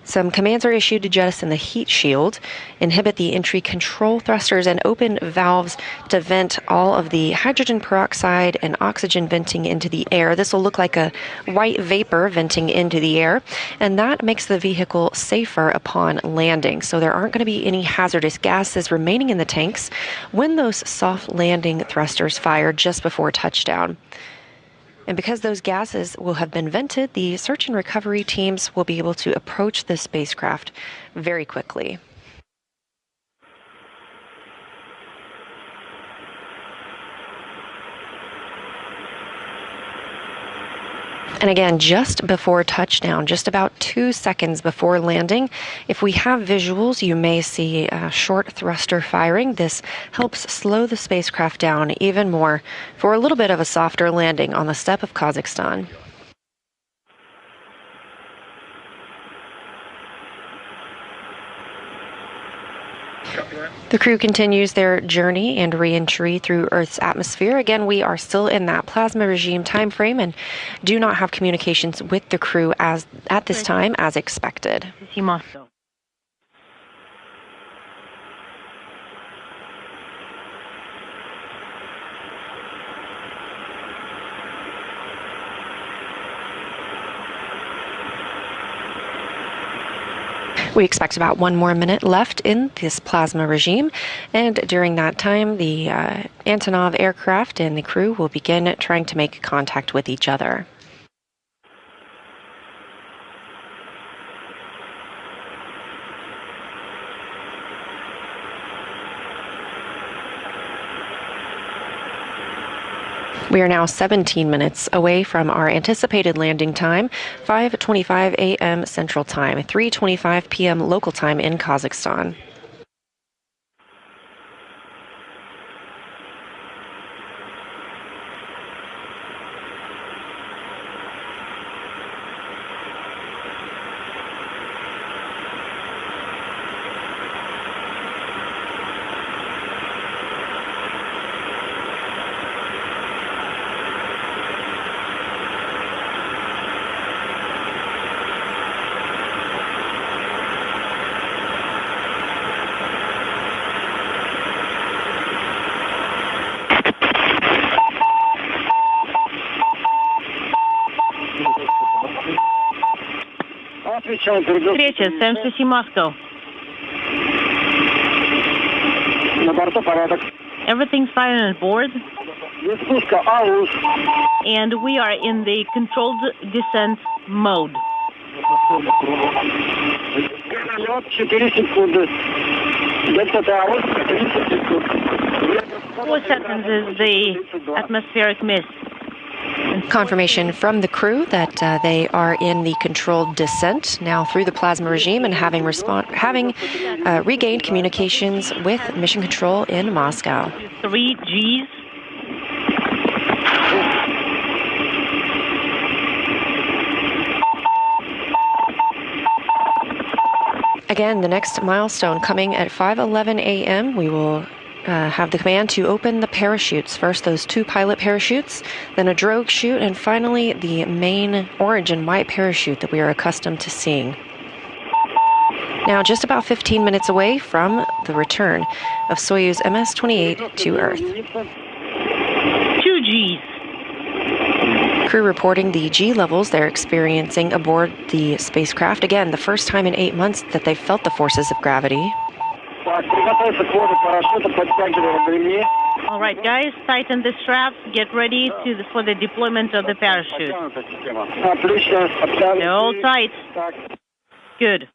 Some commands are issued to jettison the heat shield, inhibit the entry control thrusters, and open valves to vent all of the hydrogen peroxide and oxygen venting into the air. This will look like a white vapor venting into the air, and that makes the vehicle safer upon landing. So there aren't going to be any hazardous gases remaining in the tanks when those soft landing thrusters fire just before touchdown. And because those gases will have been vented, the search and recovery teams will be able to approach the spacecraft very quickly. And again, just before touchdown, just about 2 seconds before landing, if we have visuals, you may see short thruster firing. This helps slow the spacecraft down even more for a little bit of a softer landing on the steppe of Kazakhstan. The crew continues their journey and re-entry through Earth's atmosphere. Again, we are still in that plasma regime time frame and do not have communications with the crew at this time as expected. We expect about 1 more minute left in this plasma regime, and during that time, the Antonov aircraft and the crew will begin trying to make contact with each other. We are now 17 minutes away from our anticipated landing time, 5:25 a.m. Central Time, 3:25 p.m. local time in Kazakhstan. Встреча, СМ-6 Moscow. Everything's fine on board. And we are in the controlled descent mode. 4 seconds is the atmospheric mist. Confirmation from the crew that they are in the controlled descent now through the plasma regime and having regained communications with Mission Control in Moscow. 3 Gs. Again, the next milestone coming at 5:11 a.m. We will have the command to open the parachutes. First, those 2 pilot parachutes, then a drogue chute, and finally the main orange and white parachute that we are accustomed to seeing. Now, just about 15 minutes away from the return of Soyuz MS-28 to Earth. 2 Gs. Crew reporting the G levels they're experiencing aboard the spacecraft. Again, the first time in 8 months that they've felt the forces of gravity. All right, guys, tighten the straps. Get ready for the deployment of the parachute. They're all tight. Good.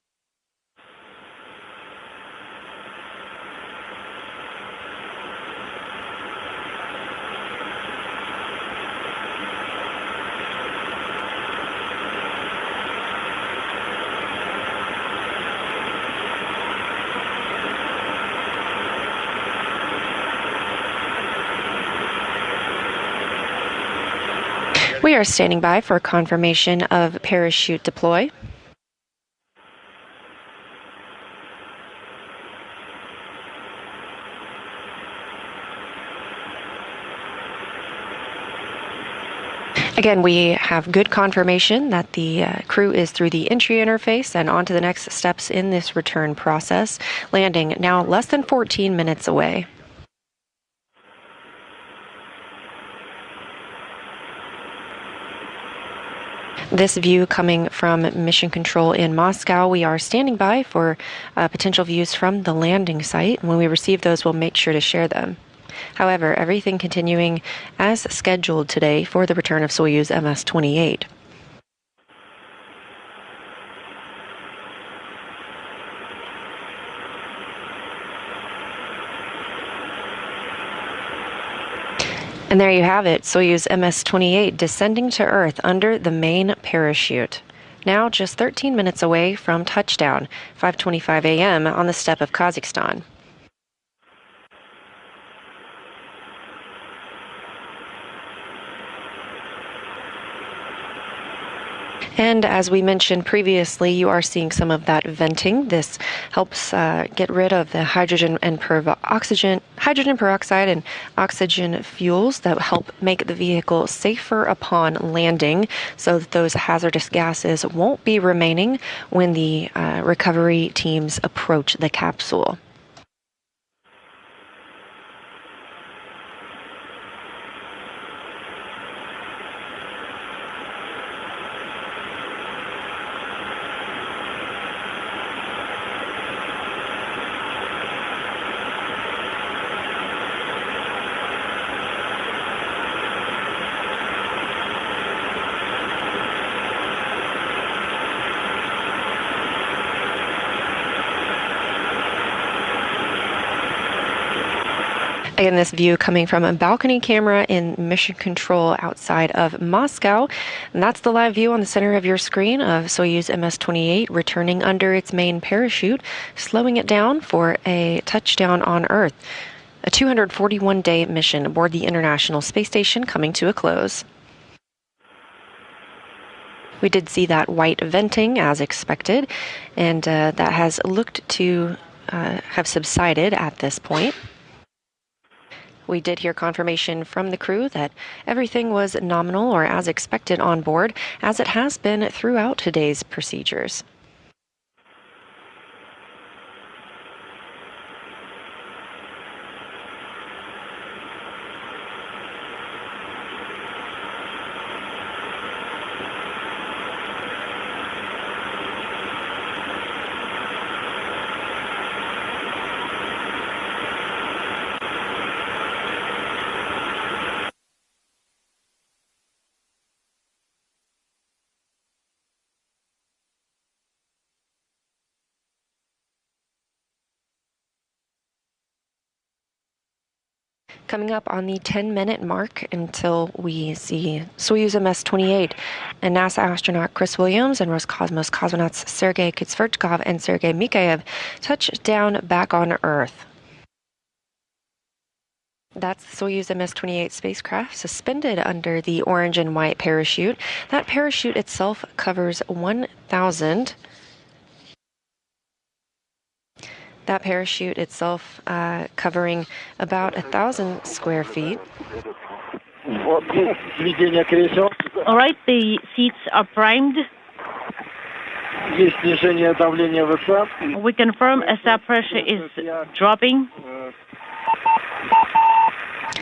We are standing by for confirmation of parachute deploy. Again, we have good confirmation that the crew is through the entry interface and on to the next steps in this return process, landing now less than 14 minutes away. This view coming from Mission Control in Moscow. We are standing by for potential views from the landing site. When we receive those, we'll make sure to share them. However, everything continuing as scheduled today for the return of Soyuz MS-28. And there you have it, Soyuz MS-28 descending to Earth under the main parachute. Now just 13 minutes away from touchdown, 5:25 a.m. on the steppe of Kazakhstan. And as we mentioned previously, you are seeing some of that venting. This helps get rid of the hydrogen peroxide and oxygen fuels that help make the vehicle safer upon landing so that those hazardous gases won't be remaining when the recovery teams approach the capsule. Again, this view coming from a balcony camera in Mission Control outside of Moscow. And that's the live view on the center of your screen of Soyuz MS-28 returning under its main parachute, slowing it down for a touchdown on Earth. A 241-day mission aboard the International Space Station coming to a close. We did see that white venting as expected, and that has looked to have subsided at this point. We did hear confirmation from the crew that everything was nominal or as expected on board, as it has been throughout today's procedures. coming up on the 10-minute mark until we see Soyuz MS-28 and NASA astronaut Chris Williams and Roscosmos cosmonauts Sergei Kitsvertkov and Sergei Mikhaev touch down back on Earth. That's the Soyuz MS-28 spacecraft suspended under the orange and white parachute. That parachute itself covers 1,000. That parachute itself covering about 1,000 square feet. All right, the seats are primed. We confirm SR pressure is dropping.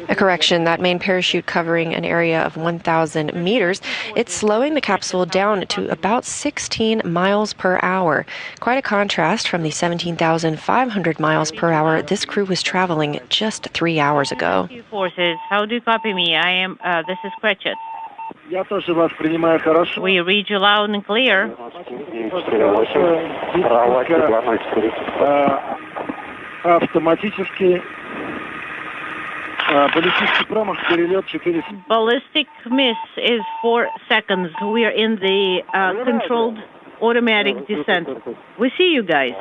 A correction, that main parachute covering an area of 1,000 meters. It's slowing the capsule down to about 16 miles per hour. Quite a contrast from the 17,500 miles per hour this crew was traveling just 3 hours ago. Forces, how do you copy me? This is Cratchit. We read you loud and clear. Ballistic miss is 4 seconds. We are in the controlled automatic descent. We see you guys.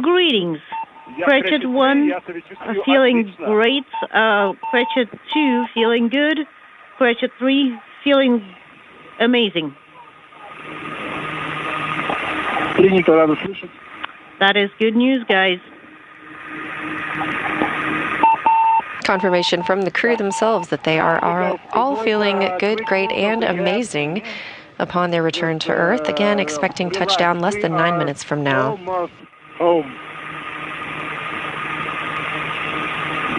Greetings. Cratchit 1 feeling great. Cratchit 2 feeling good. Cratchit 3 feeling amazing. That is good news, guys. Confirmation from the crew themselves that they are all feeling good, great, and amazing upon their return to Earth. Again, expecting touchdown less than 9 minutes from now.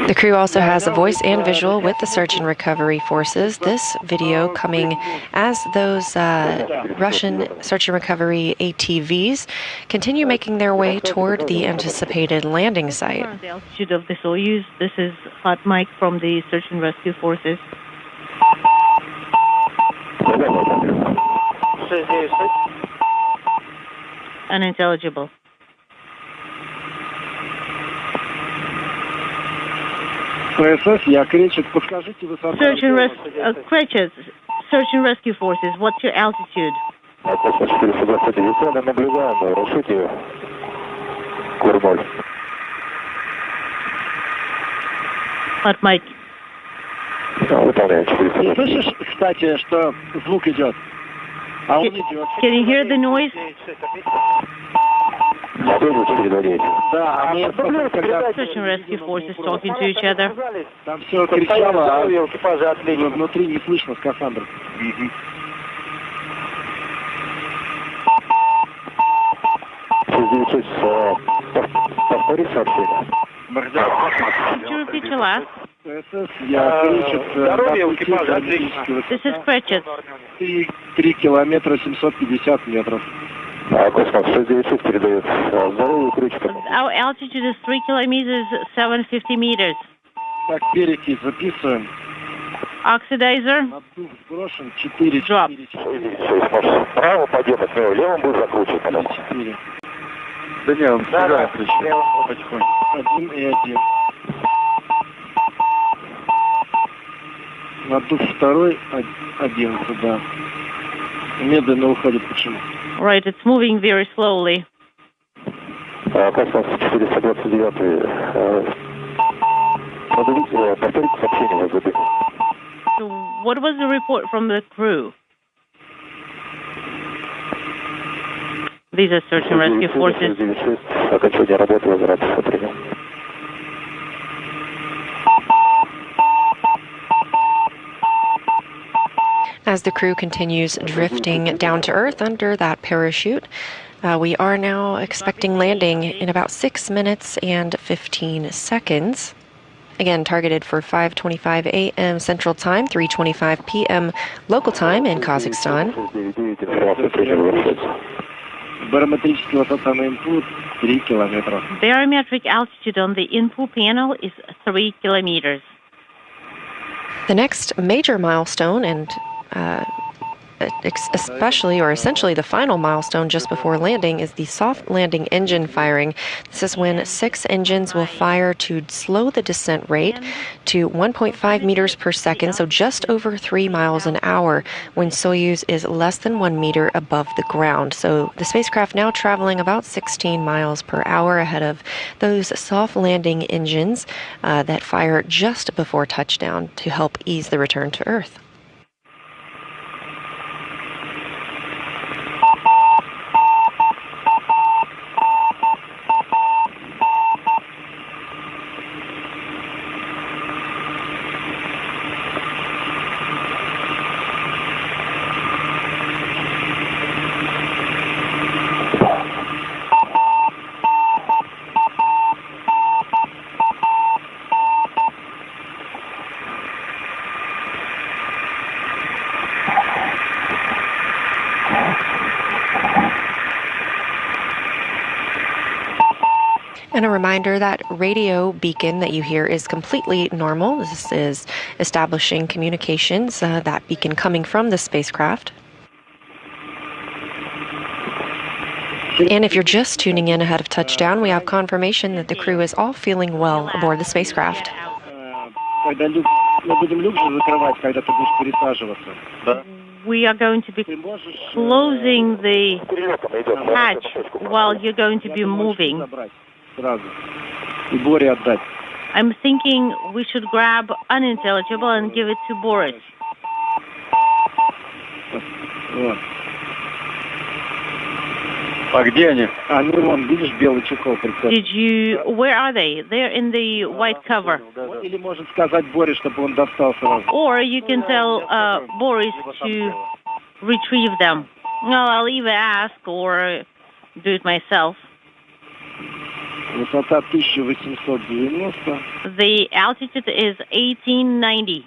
The crew also has a voice and visual with the search and recovery forces. This video coming as those Russian search and recovery ATVs continue making their way toward the anticipated landing site. The altitude of the Soyuz. This is Hot Mike from the search and rescue forces. Unintelligible. Search and rescue forces, what's your altitude? Hot Mike. Can you hear the noise? Search and rescue forces talking to each other. Could you repeat your last? This is Cratchit. 3 километра 750 метров. Our altitude is 3 kilometers 750 meters. Так, перекись записываем. Oxidizer. Drop. Право подъема смело, левым будет закручивать. 4. Да не, он сюда потихоньку. 1 и 1. Надув второй, 11, да. Медленно уходит почему? Right, it's moving very slowly. Космос 429. Повторите сообщение, вас забыли. So what was the report from the crew? These are search and rescue forces. Окончание работы, возврат, принял. As the crew continues drifting down to Earth under that parachute, we are now expecting landing in about 6 minutes and 15 seconds. Again, targeted for 5:25 a.m. Central Time, 3:25 p.m. local time in Kazakhstan. Barometric altitude on the input panel is 3 kilometers. The next major milestone and especially or essentially the final milestone just before landing is the soft landing engine firing. This is when 6 engines will fire to slow the descent rate to 1.5 meters per second, so just over 3 miles an hour, when Soyuz is less than 1 meter above the ground. So the spacecraft now traveling about 16 miles per hour ahead of those soft landing engines that fire just before touchdown to help ease the return to Earth. And a reminder that radio beacon that you hear is completely normal. This is establishing communications, that beacon coming from the spacecraft. And if you're just tuning in ahead of touchdown, we have confirmation that the crew is all feeling well aboard the spacecraft. We are going to be closing the hatch while you're going to be moving. I'm thinking we should grab unintelligible and give it to Boris. Did you... Where are they? They're in the white cover. Or you can tell Boris to retrieve them. Well, I'll either ask or do it myself. The altitude is 1890.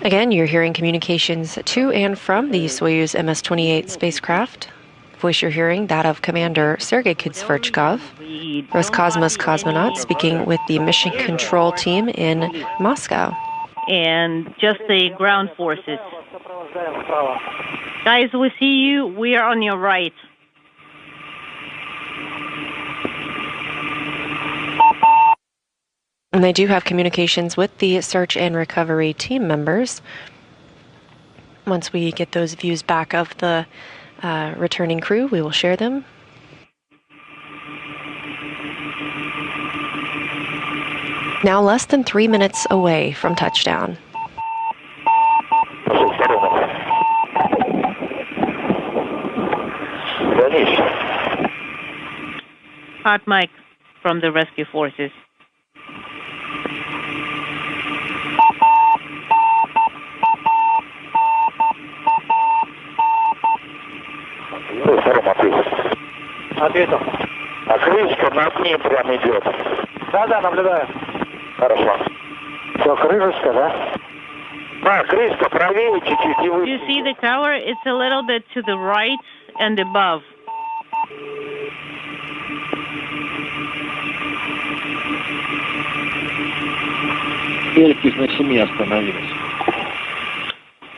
Again, you're hearing communications to and from the Soyuz MS-28 spacecraft. Voice you're hearing, that of Commander Sergei Kudzverchkov, Roscosmos cosmonaut, speaking with the mission control team in Moscow. And just the ground forces. Guys, we see you. We are on your right. And they do have communications with the search and recovery team members. Once we get those views back of the returning crew, we will share them. Now less than 3 minutes away from touchdown. Hot mic from the rescue forces. Ответил. А крышка над ним прям идет. Да, наблюдаю. Хорошо. Все, крышечка, да? А, крышка правее чуть-чуть и выше. You see the tower? It's a little bit to the right and above. Перекись на 7 остановилась.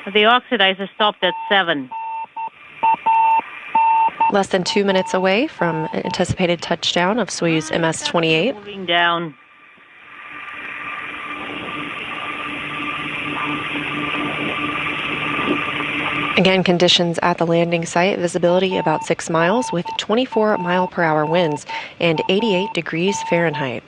The oxidizer stopped at 7. Less than 2 minutes away from anticipated touchdown of Soyuz MS-28. Moving down. Again, conditions at the landing site, visibility about 6 miles with 24 mile per hour winds and 88 degrees Fahrenheit.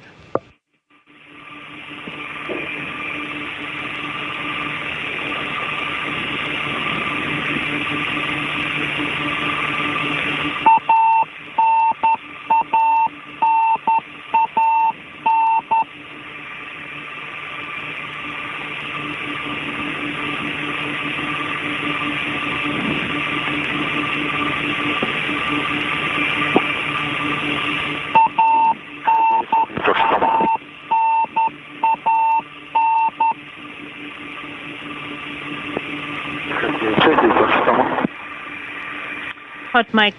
Hot mic.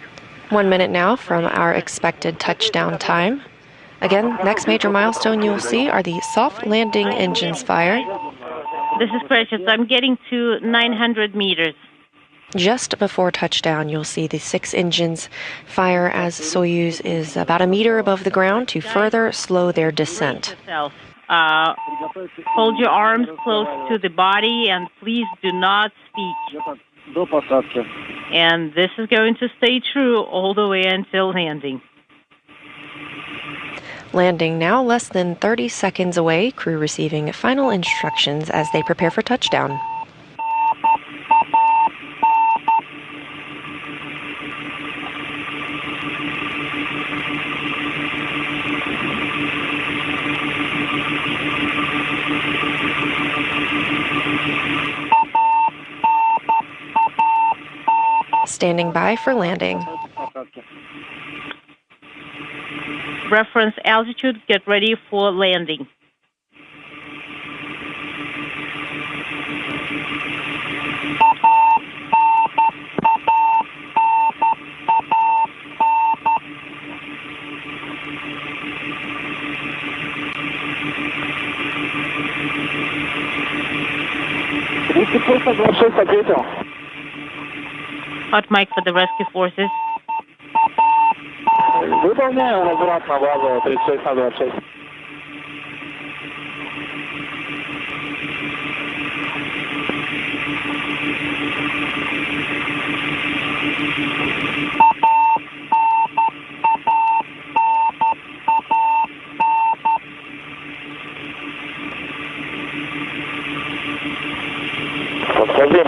1 minute now from our expected touchdown time. Again, next major milestone you'll see are the soft landing engines fire. This is Precious. I'm getting to 900 meters. Just before touchdown, you'll see the 6 engines fire as Soyuz is about a meter above the ground to further slow their descent. Hold your arms close to the body and please do not speak. And this is going to stay true all the way until landing. Landing now less than 30 seconds away, crew receiving final instructions as they prepare for touchdown. Standing by for landing. Reference altitude, get ready for landing. Hot mic for the rescue forces. Выполняю возврат на базу 3626.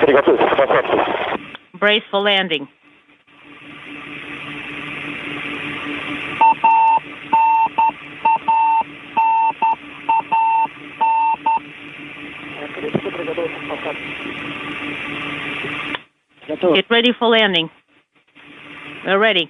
Приготовься к посадке. Brace for landing. Get ready for landing. We're ready.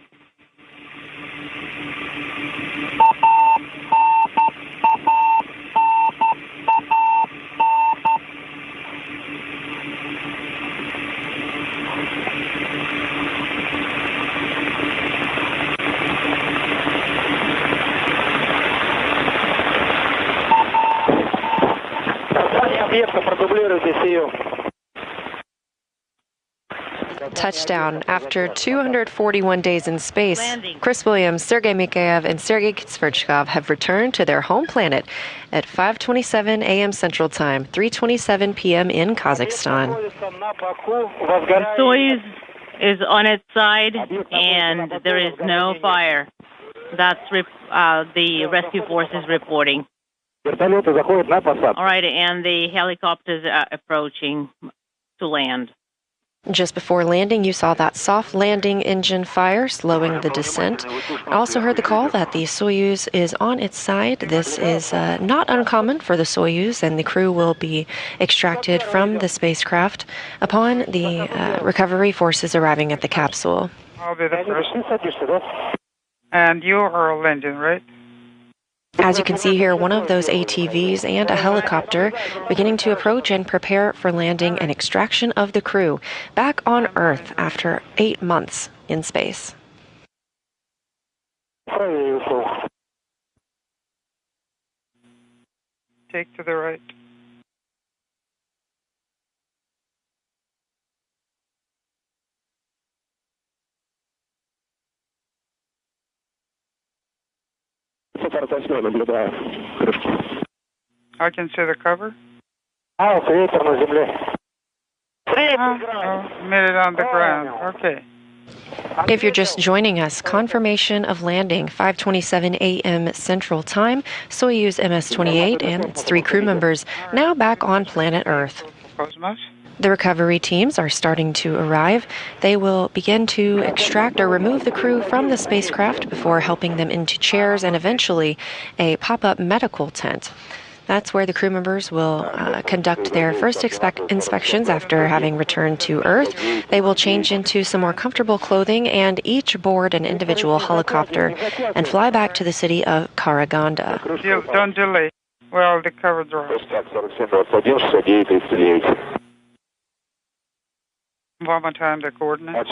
Touchdown. After 241 days in space, Chris Williams, Sergei Mikheyev, and Sergei Sverchkov have returned to their home planet at 5:27 a.m. Central Time, 3:27 p.m. in Kazakhstan. The Soyuz is on its side, and there is no fire. That's the rescue forces reporting. All right, and the helicopters are approaching to land. Just before landing, you saw that soft landing engine fire slowing the descent. I also heard the call that the Soyuz is on its side. This is not uncommon for the Soyuz, and the crew will be extracted from the spacecraft upon the recovery forces arriving at the capsule. I'll be the first. And you are landing, right? As you can see here, one of those ATVs and a helicopter beginning to approach and prepare for landing and extraction of the crew back on Earth after 8 months in space. Take to the right. I can see the cover. Made it on the ground. Okay. If you're just joining us, confirmation of landing 5:27 a.m. Central Time, Soyuz MS-28 and its 3 crew members now back on planet Earth. The recovery teams are starting to arrive. They will begin to extract or remove the crew from the spacecraft before helping them into chairs and eventually a pop-up medical tent. That's where the crew members will conduct their first inspections after having returned to Earth. They will change into some more comfortable clothing and each board an individual helicopter and fly back to the city of Karaganda. Don't delay. Well, the cover drops. One more time, the coordinates.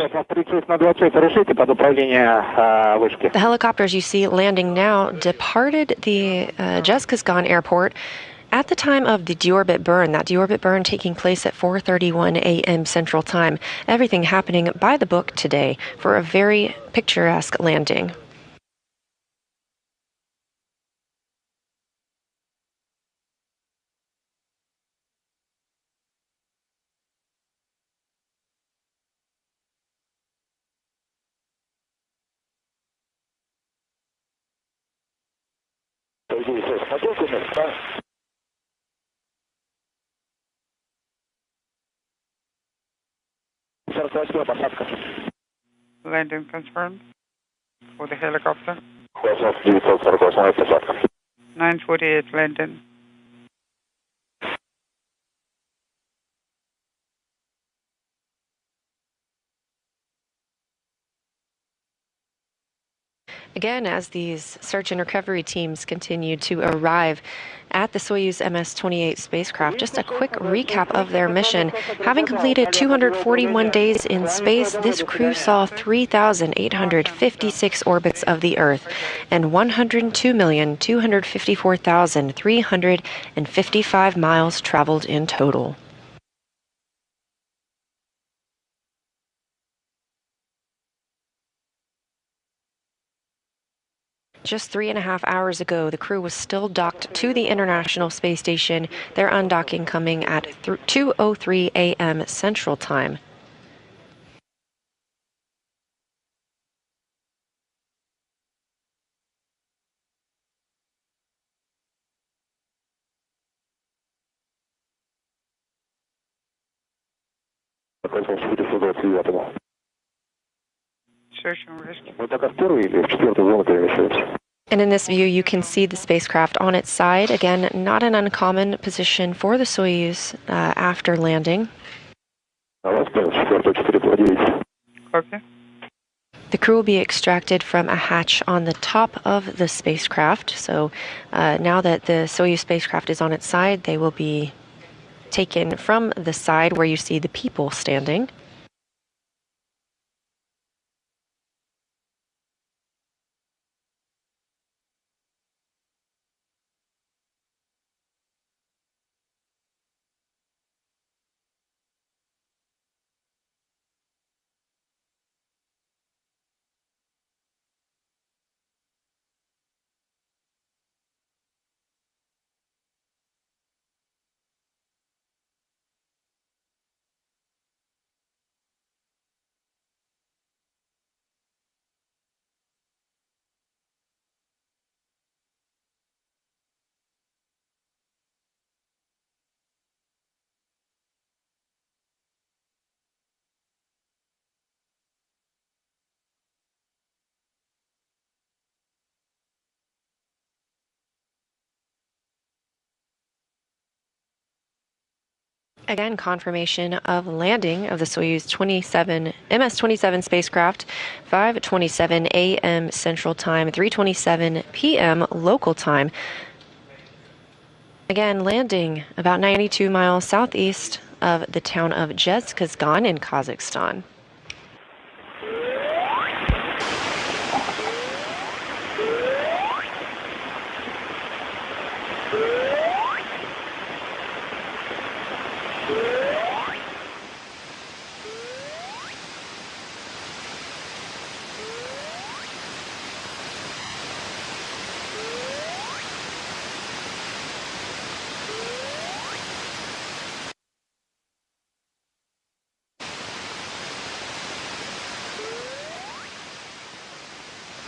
The helicopters you see landing now departed the Jezkazgan airport at the time of the deorbit burn. That deorbit burn taking place at 4:31 a.m. Central Time. Everything happening by the book today for a very picturesque landing. Landing confirmed for the helicopter. 9:48 landing. Again, as these search and recovery teams continue to arrive at the Soyuz MS-28 spacecraft, just a quick recap of their mission. Having completed 241 days in space, this crew saw 3,856 orbits of the Earth and 102,254,355 miles traveled in total. Just 3.5 hours ago, the crew was still docked to the International Space Station, their undocking coming at 2:03 a.m. Central Time. Search and rescue. And in this view, you can see the spacecraft on its side. Again, not an uncommon position for the Soyuz after landing. Copy. The crew will be extracted from a hatch on the top of the spacecraft. So now that the Soyuz spacecraft is on its side, they will be taken from the side where you see the people standing. Again, confirmation of landing of the Soyuz MS-27 spacecraft, 5:27 a.m. Central Time, 3:27 p.m. local time. Again, landing about 92 miles southeast of the town of Jezkazgan in Kazakhstan.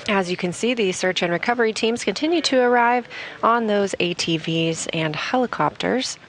As you can see, the search and recovery teams continue to arrive on those ATVs and helicopters.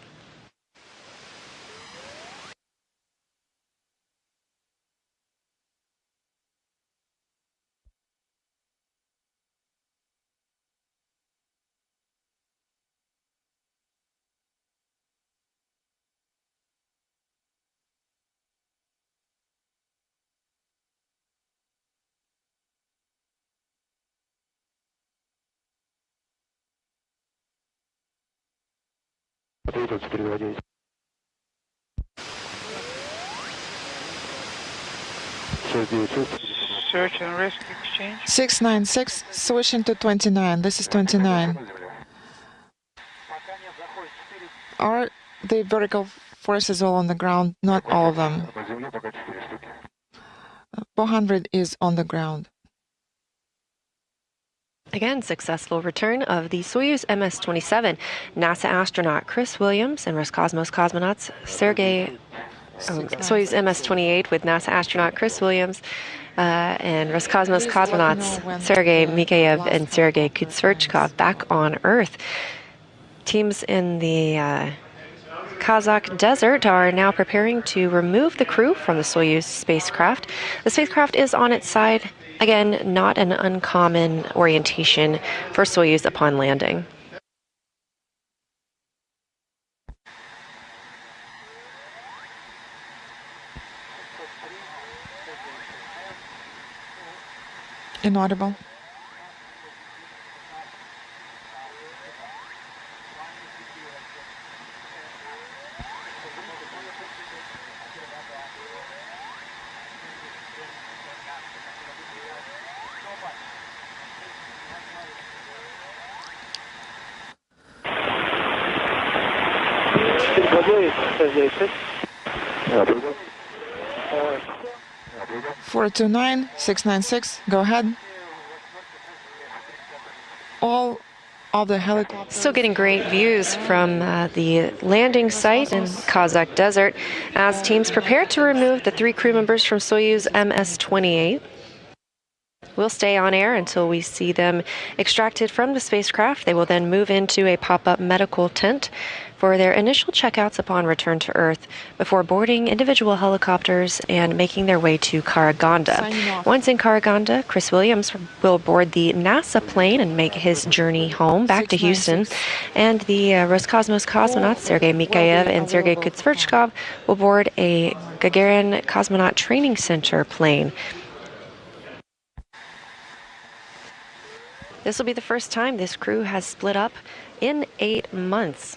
Search and rescue exchange. 696, switching to 29. This is 29. Are the vertical forces all on the ground? Not all of them. 400 is on the ground. Again, successful return of the Soyuz MS-27 NASA astronaut Chris Williams and Roscosmos cosmonauts Soyuz MS-28 with NASA astronaut Chris Williams and Roscosmos cosmonauts Sergei Mikhayev and Sergei Kutsverchkov back on Earth. Teams in the Kazakh desert are now preparing to remove the crew from the Soyuz spacecraft. The spacecraft is on its side. Again, not an uncommon orientation for Soyuz upon landing. Inaudible. Four 29, 696. Go ahead. All of the helicopters. Still getting great views from the landing site in Kazakh desert as teams prepare to remove the 3 crew members from Soyuz MS-28. We'll stay on air until we see them extracted from the spacecraft. They will then move into a pop-up medical tent for their initial checkouts upon return to Earth before boarding individual helicopters and making their way to Karaganda. Once in Karaganda, Chris Williams will board the NASA plane and make his journey home back to Houston. And the Roscosmos cosmonauts, Sergei Mikhayev and Sergei Kutsverchkov, will board a Gagarin Cosmonaut Training Center plane. This will be the first time this crew has split up in 8 months.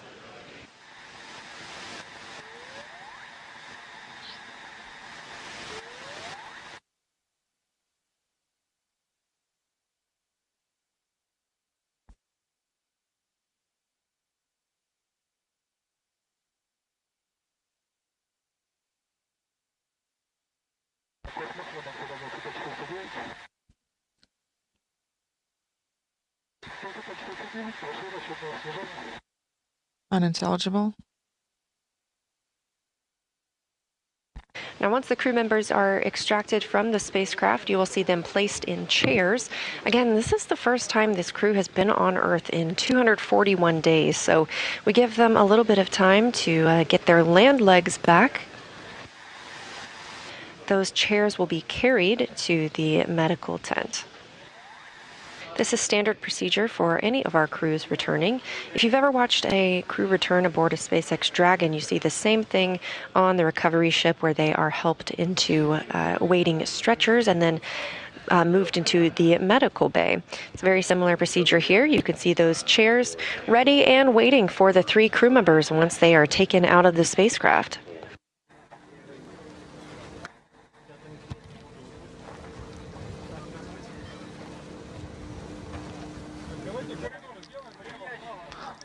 Unintelligible. Now, once the crew members are extracted from the spacecraft, you will see them placed in chairs. Again, this is the first time this crew has been on Earth in 241 days, so we give them a little bit of time to get their land legs back. Those chairs will be carried to the medical tent. This is standard procedure for any of our crews returning. If you've ever watched a crew return aboard a SpaceX Dragon, you see the same thing on the recovery ship where they are helped into waiting stretchers and then moved into the medical bay. It's a very similar procedure here. You can see those chairs ready and waiting for the 3 crew members once they are taken out of the spacecraft.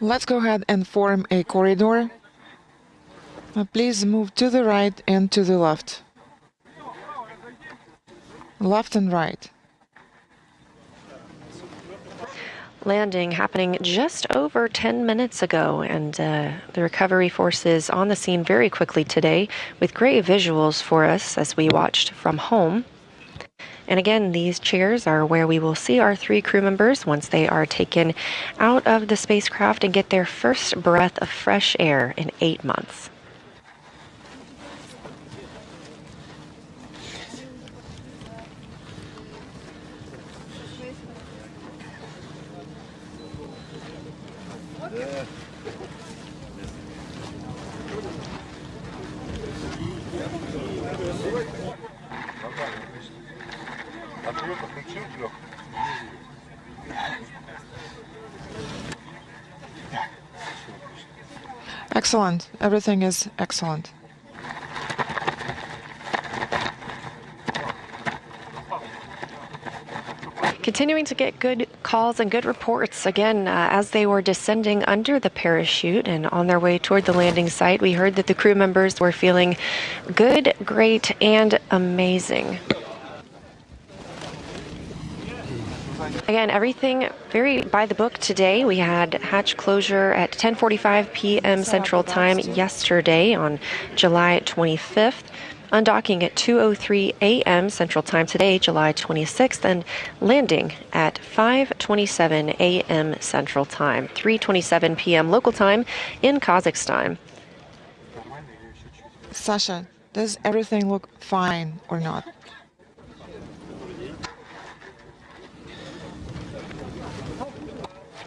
Let's go ahead and form a corridor. Please move to the right and to the left. Left and right. Landing happening just over 10 minutes ago, and the recovery forces on the scene very quickly today with great visuals for us as we watched from home. And again, these chairs are where we will see our 3 crew members once they are taken out of the spacecraft and get their first breath of fresh air in 8 months. Excellent. Everything is excellent. Continuing to get good calls and good reports. Again, as they were descending under the parachute and on their way toward the landing site, we heard that the crew members were feeling good, great, and amazing. Again, everything very by the book today. We had hatch closure at 10:45 p.m. Central Time yesterday on July 25th. Undocking at 2:03 a.m. Central Time today, July 26th, and landing at 5:27 a.m. Central Time, 3:27 p.m. local time in Kazakhstan. Sasha, does everything look fine or not?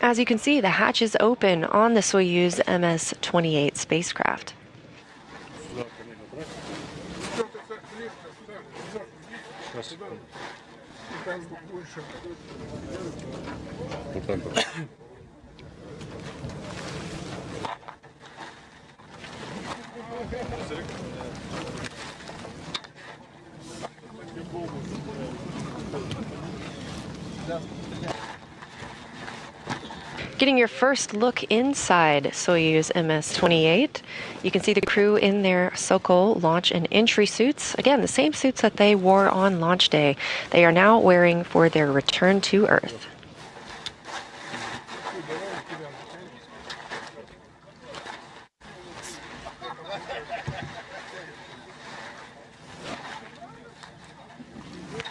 As you can see, the hatch is open on the Soyuz MS-28 spacecraft. Getting your first look inside Soyuz MS-28, you can see the crew in their Sokol launch and entry suits. Again, the same suits that they wore on launch day, they are now wearing for their return to Earth.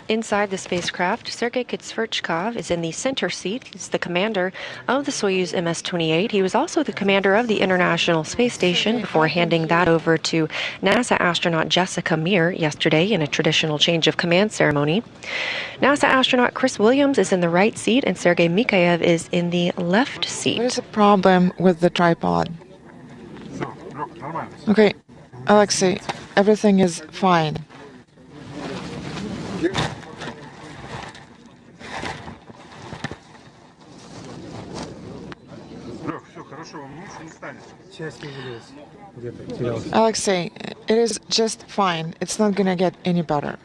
Inside the spacecraft, Sergei Kutsverchkov is in the center seat. He's the commander of the Soyuz MS-28. He was also the commander of the International Space Station before handing that over to NASA astronaut Jessica Meir yesterday in a traditional change of command ceremony. NASA astronaut Chris Williams is in the right seat, and Sergei Mikhaev is in the left seat. There's a problem with the tripod. Okay, Alexei, everything is fine. Alexei, it is just fine. It's not gonna get any better.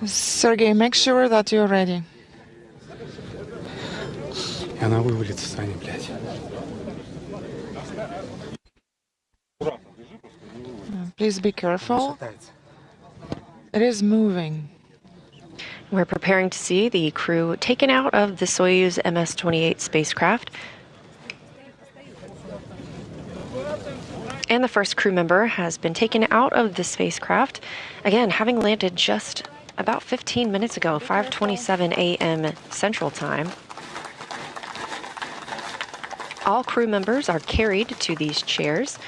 Sergey, make sure that you're ready. Please be careful. It is moving. We're preparing to see the crew taken out of the Soyuz MS-28 spacecraft. And the first crew member has been taken out of the spacecraft, again, having landed just about 15 minutes ago, 5:27 a.m. Central Time. All crew members are carried to these chairs.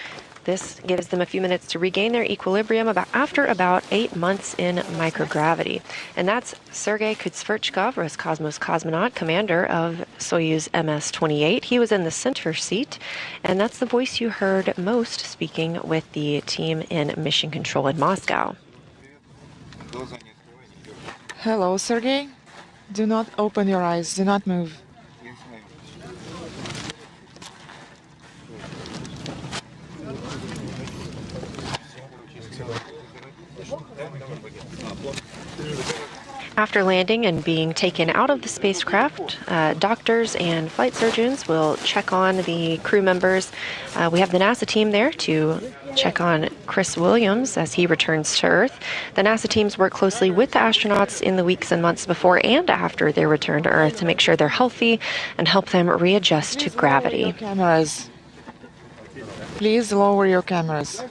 This gives them a few minutes to regain their equilibrium after about 8 months in microgravity. And that's Sergei Kutsverchkov, Roscosmos cosmonaut, commander of Soyuz MS-28. He was in the center seat, and that's the voice you heard most speaking with the team in mission control in Moscow. Hello, Sergey. Do not open your eyes. Do not move. After landing and being taken out of the spacecraft, doctors and flight surgeons will check on the crew members. We have the NASA team there to check on Chris Williams as he returns to Earth. The NASA teams work closely with the astronauts in the weeks and months before and after their return to Earth to make sure they're healthy and help them readjust to gravity. Cameras. Please lower your cameras.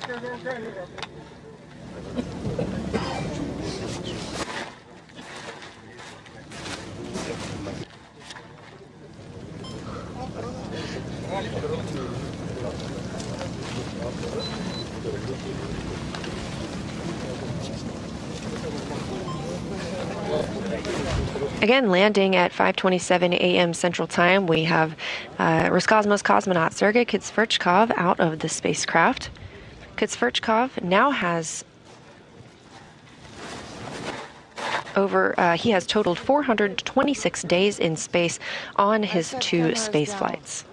Again, landing at 5:27 a.m. Central Time, we have Roscosmos cosmonaut Sergei Kitsverchkov out of the spacecraft. Kitsverchkov now has he has totaled 426 days in space on his 2 space flights.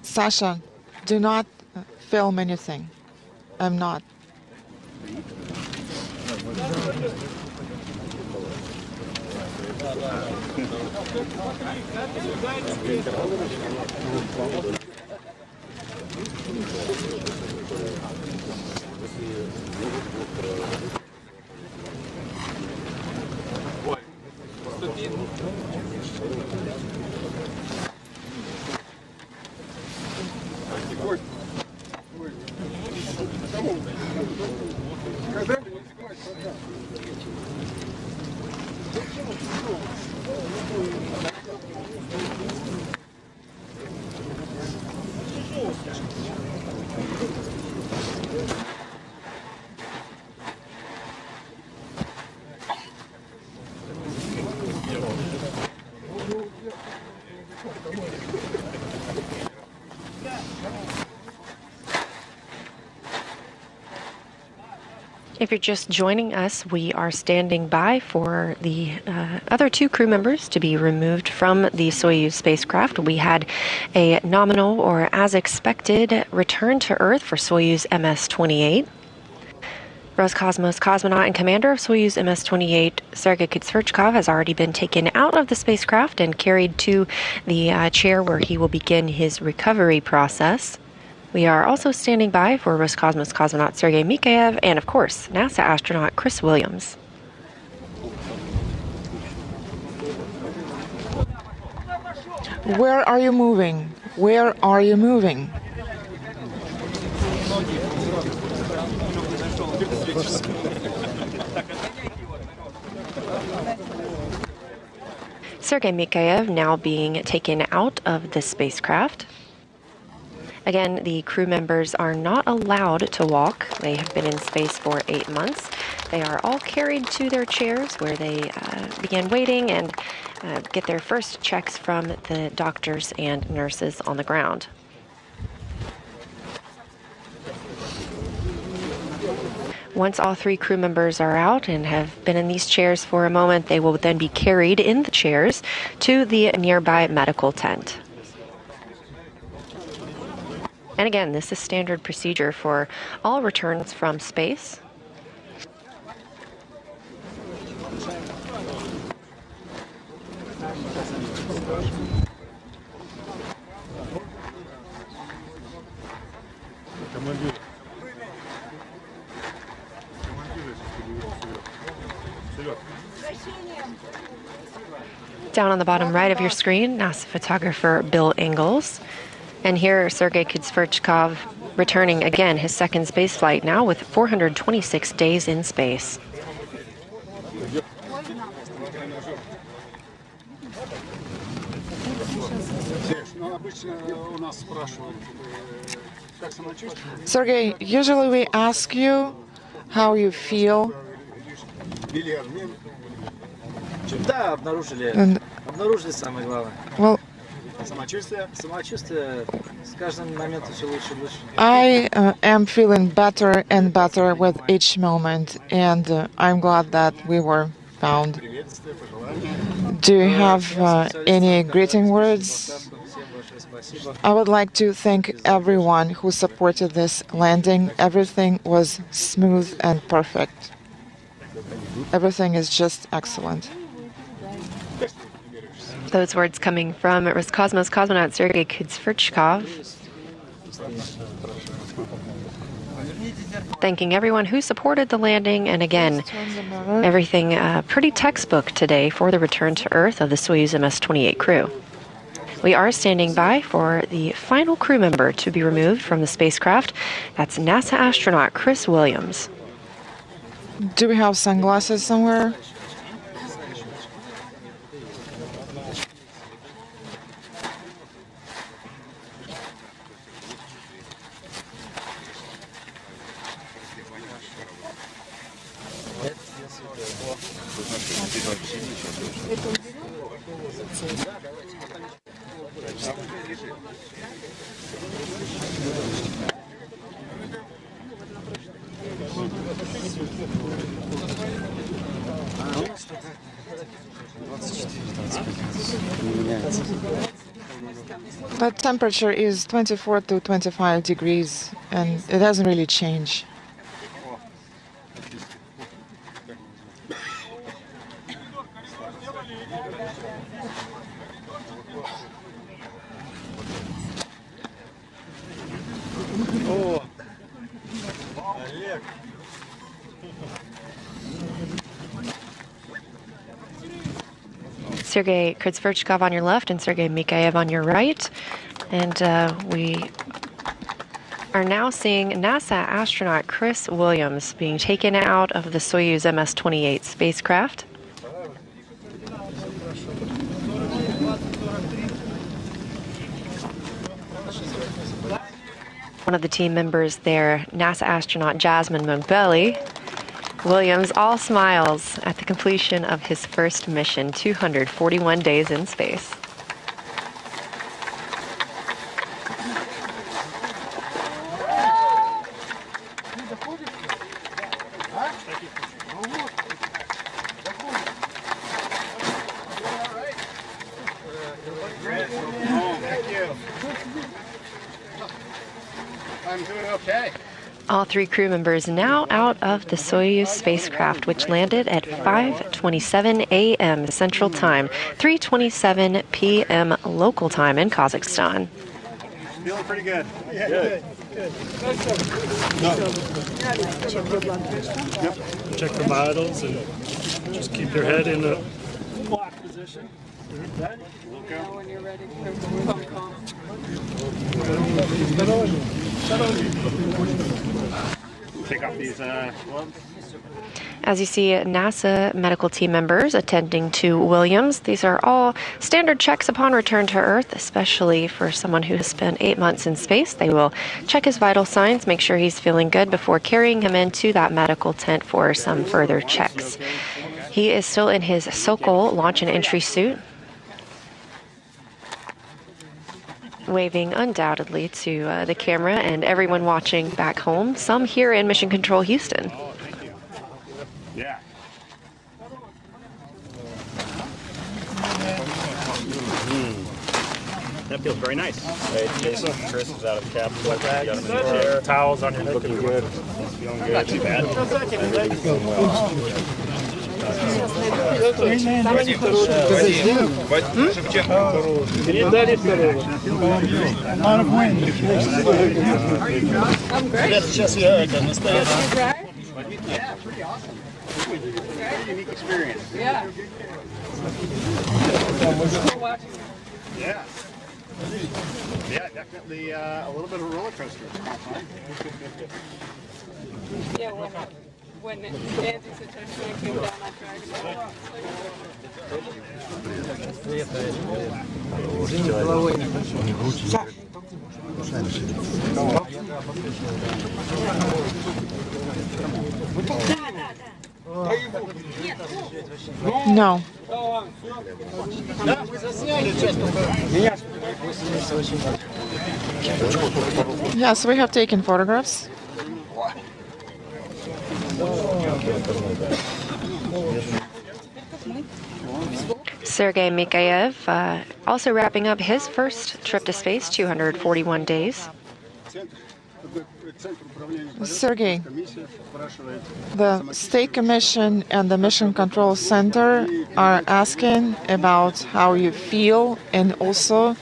Sasha, do not film anything. I'm not. If you're just joining us, we are standing by for the other 2 crew members to be removed from the Soyuz spacecraft. We had a nominal or as expected return to Earth for Soyuz MS-28. Roscosmos cosmonaut and commander of Soyuz MS-28, Sergei Kitsverchkov, has already been taken out of the spacecraft and carried to the chair where he will begin his recovery process. We are also standing by for Roscosmos cosmonaut Sergei Mikhaev and, of course, NASA astronaut Chris Williams. Where are you moving? Where are you moving? Sergei Mikhaev now being taken out of the spacecraft. Again, the crew members are not allowed to walk. They have been in space for 8 months. They are all carried to their chairs where they begin waiting and get their first checks from the doctors and nurses on the ground. Once all 3 crew members are out and have been in these chairs for a moment, they will then be carried in the chairs to the nearby medical tent. And again, this is standard procedure for all returns from space. Down on the bottom right of your screen, NASA photographer Bill Ingalls. And here, Sergei Kitsverchkov returning again his 2nd space flight now with 426 days in space. Sergei, usually we ask you how you feel. And, well, I am feeling better and better with each moment, and I'm glad that we were found. Do you have any greeting words? I would like to thank everyone who supported this landing. Everything was smooth and perfect. Everything is just excellent. Those words coming from Roscosmos cosmonaut Sergei Kitsverchkov. thanking everyone who supported the landing. And again, everything pretty textbook today for the return to Earth of the Soyuz MS-28 crew. We are standing by for the final crew member to be removed from the spacecraft. That's NASA astronaut Chris Williams. Do we have sunglasses somewhere? The temperature is 24 to 25 degrees, and it hasn't really changed. Sergei Kritsverchkov on your left and Sergei Mikhaev on your right. And we are now seeing NASA astronaut Chris Williams being taken out of the Soyuz MS-28 spacecraft. One of the team members there, NASA astronaut Jasmine Mogbelli. Williams all smiles at the completion of his first mission, 241 days in space. I'm doing okay. All three crew members now out of the Soyuz spacecraft, which landed at 5:27 a.m. Central Time, 3:27 p.m. local time in Kazakhstan. Feeling pretty good. Yeah, good. Good. Yep. Check the vitals and just keep your head in a lock position. Ready? We'll go. When you're ready. Take off these gloves. As you see, NASA medical team members attending to Williams. These are all standard checks upon return to Earth, especially for someone who has spent 8 months in space. They will check his vital signs, make sure he's feeling good before carrying him into that medical tent for some further checks. He is still in his Sokol launch and entry suit, waving undoubtedly to the camera and everyone watching back home, some here in Mission Control Houston. Yeah. That feels very nice. Hey, Jason, Chris is out of the capsule. You got him in the chair. Towels on your neck. Looking good. Feeling good. Not too bad. Everything's going well. I'm great. Yeah, pretty awesome. Pretty unique experience. Yeah. Yeah. Yeah, definitely a little bit of a roller coaster. Yeah, when Andy situation came down, I tried No. Yes, we have taken photographs. Sergei Mikhaev also wrapping up his first trip to space, 241 days. Sergey, the State Commission and the Mission Control Center are asking about how you feel, and also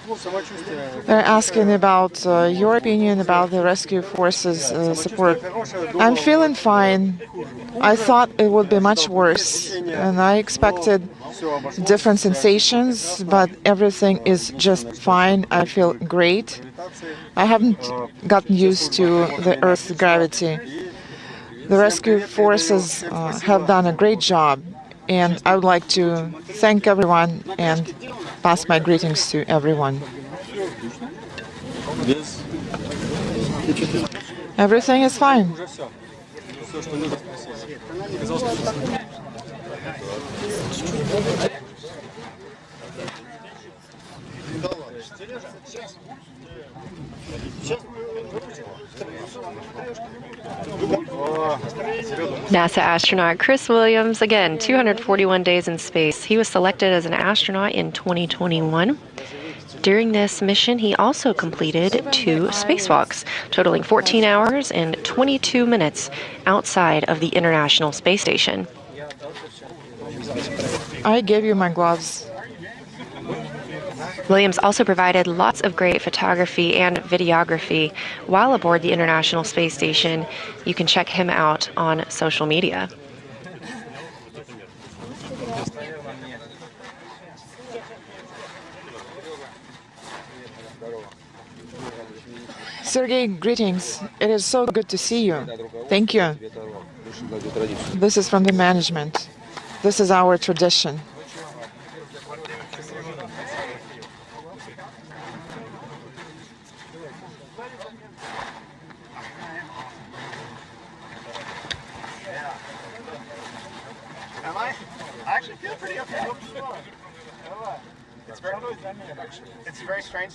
they're asking about your opinion about the rescue forces support. I'm feeling fine. I thought it would be much worse, and I expected different sensations, but everything is just fine. I feel great. I haven't gotten used to the Earth's gravity. The rescue forces have done a great job, and I would like to thank everyone and pass my greetings to everyone. Everything is fine. NASA astronaut Chris Williams, again, 241 days in space. He was selected as an astronaut in 2021. During this mission, he also completed 2 spacewalks, totaling 14 hours and 22 minutes outside of the International Space Station. I gave you my gloves. Williams also provided lots of great photography and videography while aboard the International Space Station. You can check him out on social media. Sergey, greetings. It is so good to see you. Thank you. This is from the management. This is our tradition. It's very strange.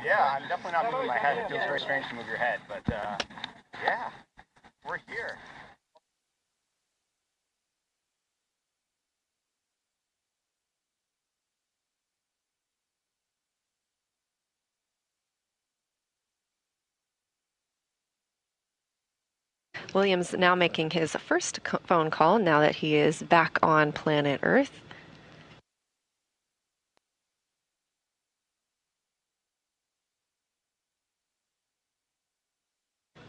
Yeah, I'm definitely not moving my head. It feels very strange to move your head, but yeah, we're here. Williams now making his first phone call now that he is back on planet Earth.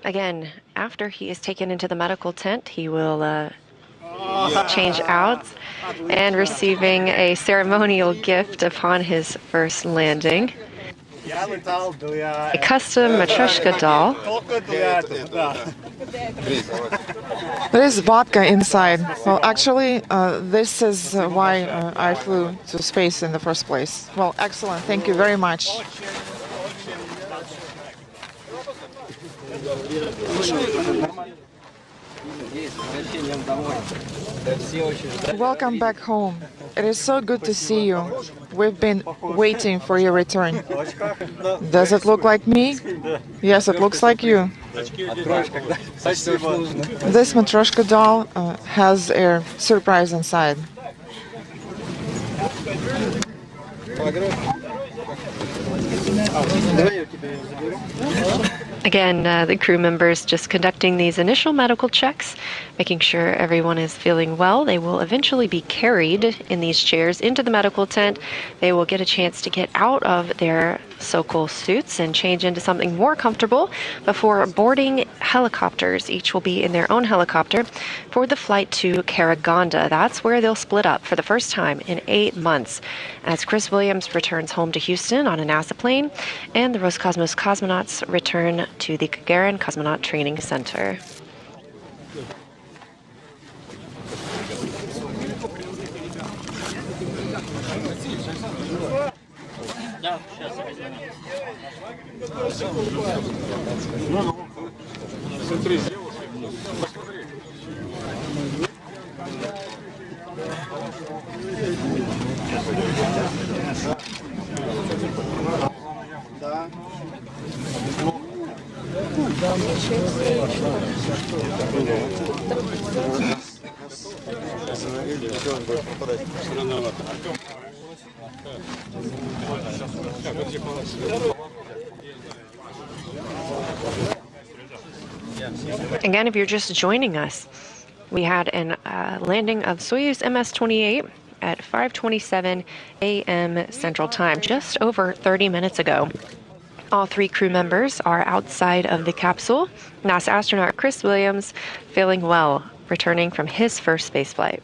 Again, after he is taken into the medical tent, he will change out and receiving a ceremonial gift upon his first landing. A custom Matryoshka doll. There is vodka inside. Well, actually, this is why I flew to space in the first place. Well, excellent. Thank you very much. Welcome back home. It is so good to see you. We've been waiting for your return. Does it look like me? Yes, it looks like you. This Matryoshka doll has a surprise inside. Again, the crew members just conducting these initial medical checks, making sure everyone is feeling well. They will eventually be carried in these chairs into the medical tent. They will get a chance to get out of their Sokol suits and change into something more comfortable before boarding helicopters. Each will be in their own helicopter for the flight to Karaganda. That's where they'll split up for the first time in 8 months as Chris Williams returns home to Houston on a NASA plane and the Roscosmos cosmonauts return to the Gagarin Cosmonaut Training Center. Again, if you're just joining us, we had a landing of Soyuz MS-28 at 5:27 a.m. Central Time, just over 30 minutes ago. All 3 crew members are outside of the capsule. NASA astronaut Chris Williams feeling well, returning from his first spaceflight.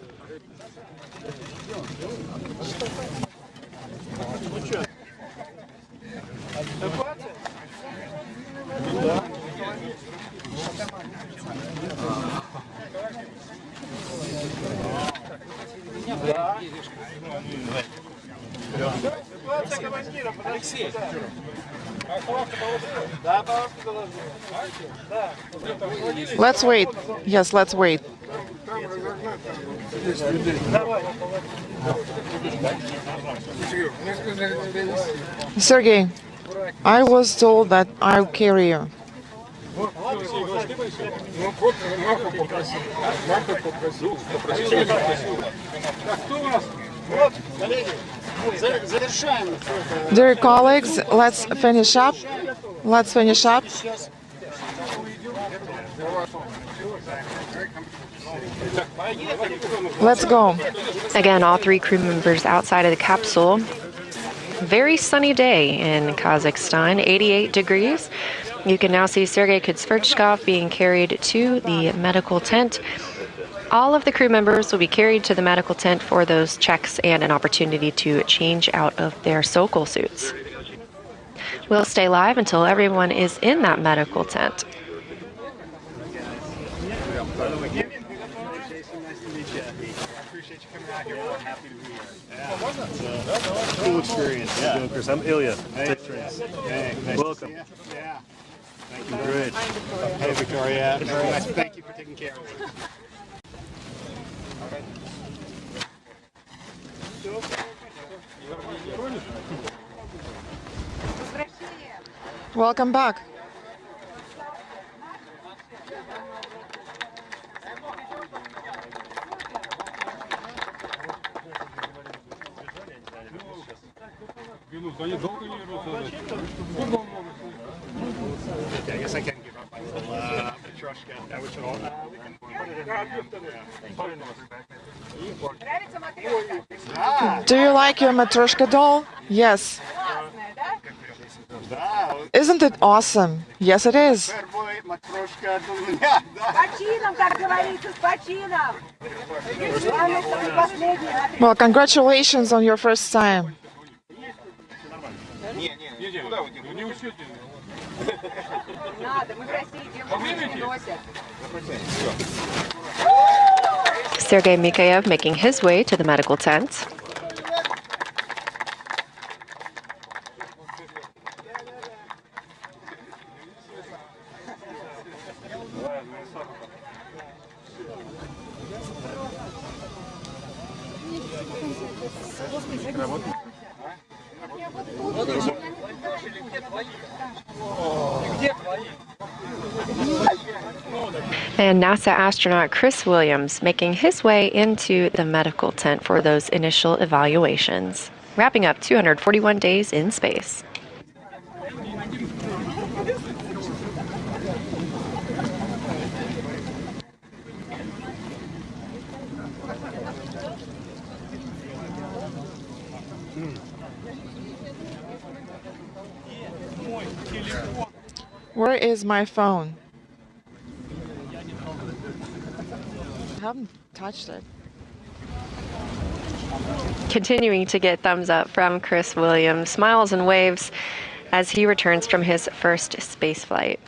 Let's wait. Yes, let's wait. Sergey, I was told that I'll carry you. Dear colleagues, let's finish up. Let's finish up. Let's go. Again, all 3 crew members outside of the capsule. Very sunny day in Kazakhstan, 88 degrees. You can now see Sergei Kutsverchkov being carried to the medical tent. All of the crew members will be carried to the medical tent for those checks and an opportunity to change out of their Sokol suits. We'll stay live until everyone is in that medical tent. Cool experience. Yeah. Chris, I'm Ilya. Hey, Trace. Hey, nice. Welcome. Yeah. Thank you. Great. Hey, Victoria. Very nice. Thank you for taking care of me. Welcome back. I guess I can give up my little Matryoshka. We can put it in Do you like your Matryoshka doll? Yes. Isn't it awesome? Yes, it is. Well, congratulations on your first time. Sergei Mikhaev making his way to the medical tent. And NASA astronaut Chris Williams making his way into the medical tent for those initial evaluations, wrapping up 241 days in space. Where is my phone? I haven't touched it. Continuing to get thumbs up from Chris Williams, smiles and waves as he returns from his first space flight.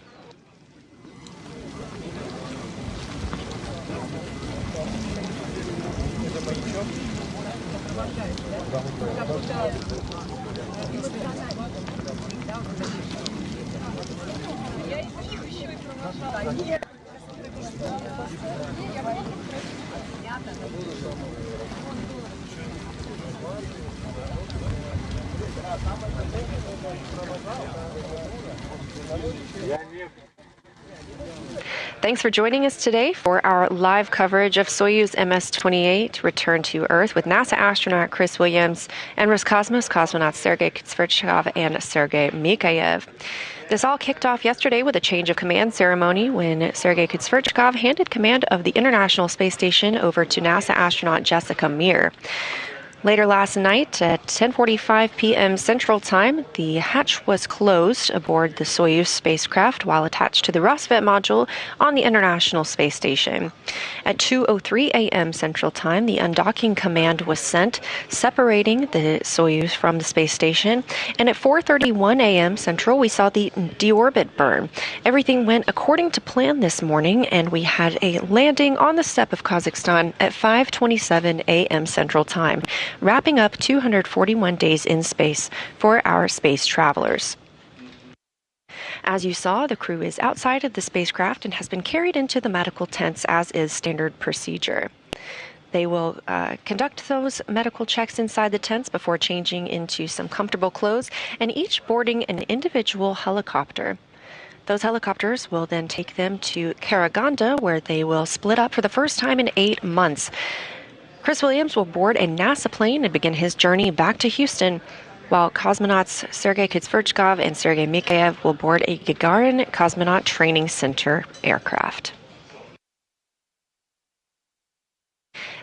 Thanks for joining us today for our live coverage of Soyuz MS-28 return to Earth with NASA astronaut Chris Williams and Roscosmos cosmonauts Sergei Kutsverchkov and Sergei Mikhaev. This all kicked off yesterday with a change of command ceremony when Sergei Kutsverchkov handed command of the International Space Station over to NASA astronaut Jessica Meir. Later last night at 10:45 p.m. Central Time, the hatch was closed aboard the Soyuz spacecraft while attached to the Rosvet module on the International Space Station. At 2:03 a.m. Central Time, the undocking command was sent, separating the Soyuz from the space station. And at 4:31 a.m. Central, we saw the deorbit burn. Everything went according to plan this morning, and we had a landing on the steppe of Kazakhstan at 5:27 a.m. Central Time, wrapping up 241 days in space for our space travelers. As you saw, the crew is outside of the spacecraft and has been carried into the medical tents as is standard procedure. They will conduct those medical checks inside the tents before changing into some comfortable clothes and each boarding an individual helicopter. Those helicopters will then take them to Karaganda, where they will split up for the first time in 8 months. Chris Williams will board a NASA plane and begin his journey back to Houston, while cosmonauts Sergei Kutsverchkov and Sergei Mikhaev will board a Gagarin Cosmonaut Training Center aircraft.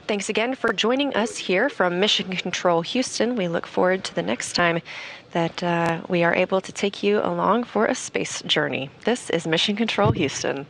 Thanks again for joining us here from Mission Control Houston. We look forward to the next time that we are able to take you along for a space journey. This is Mission Control Houston.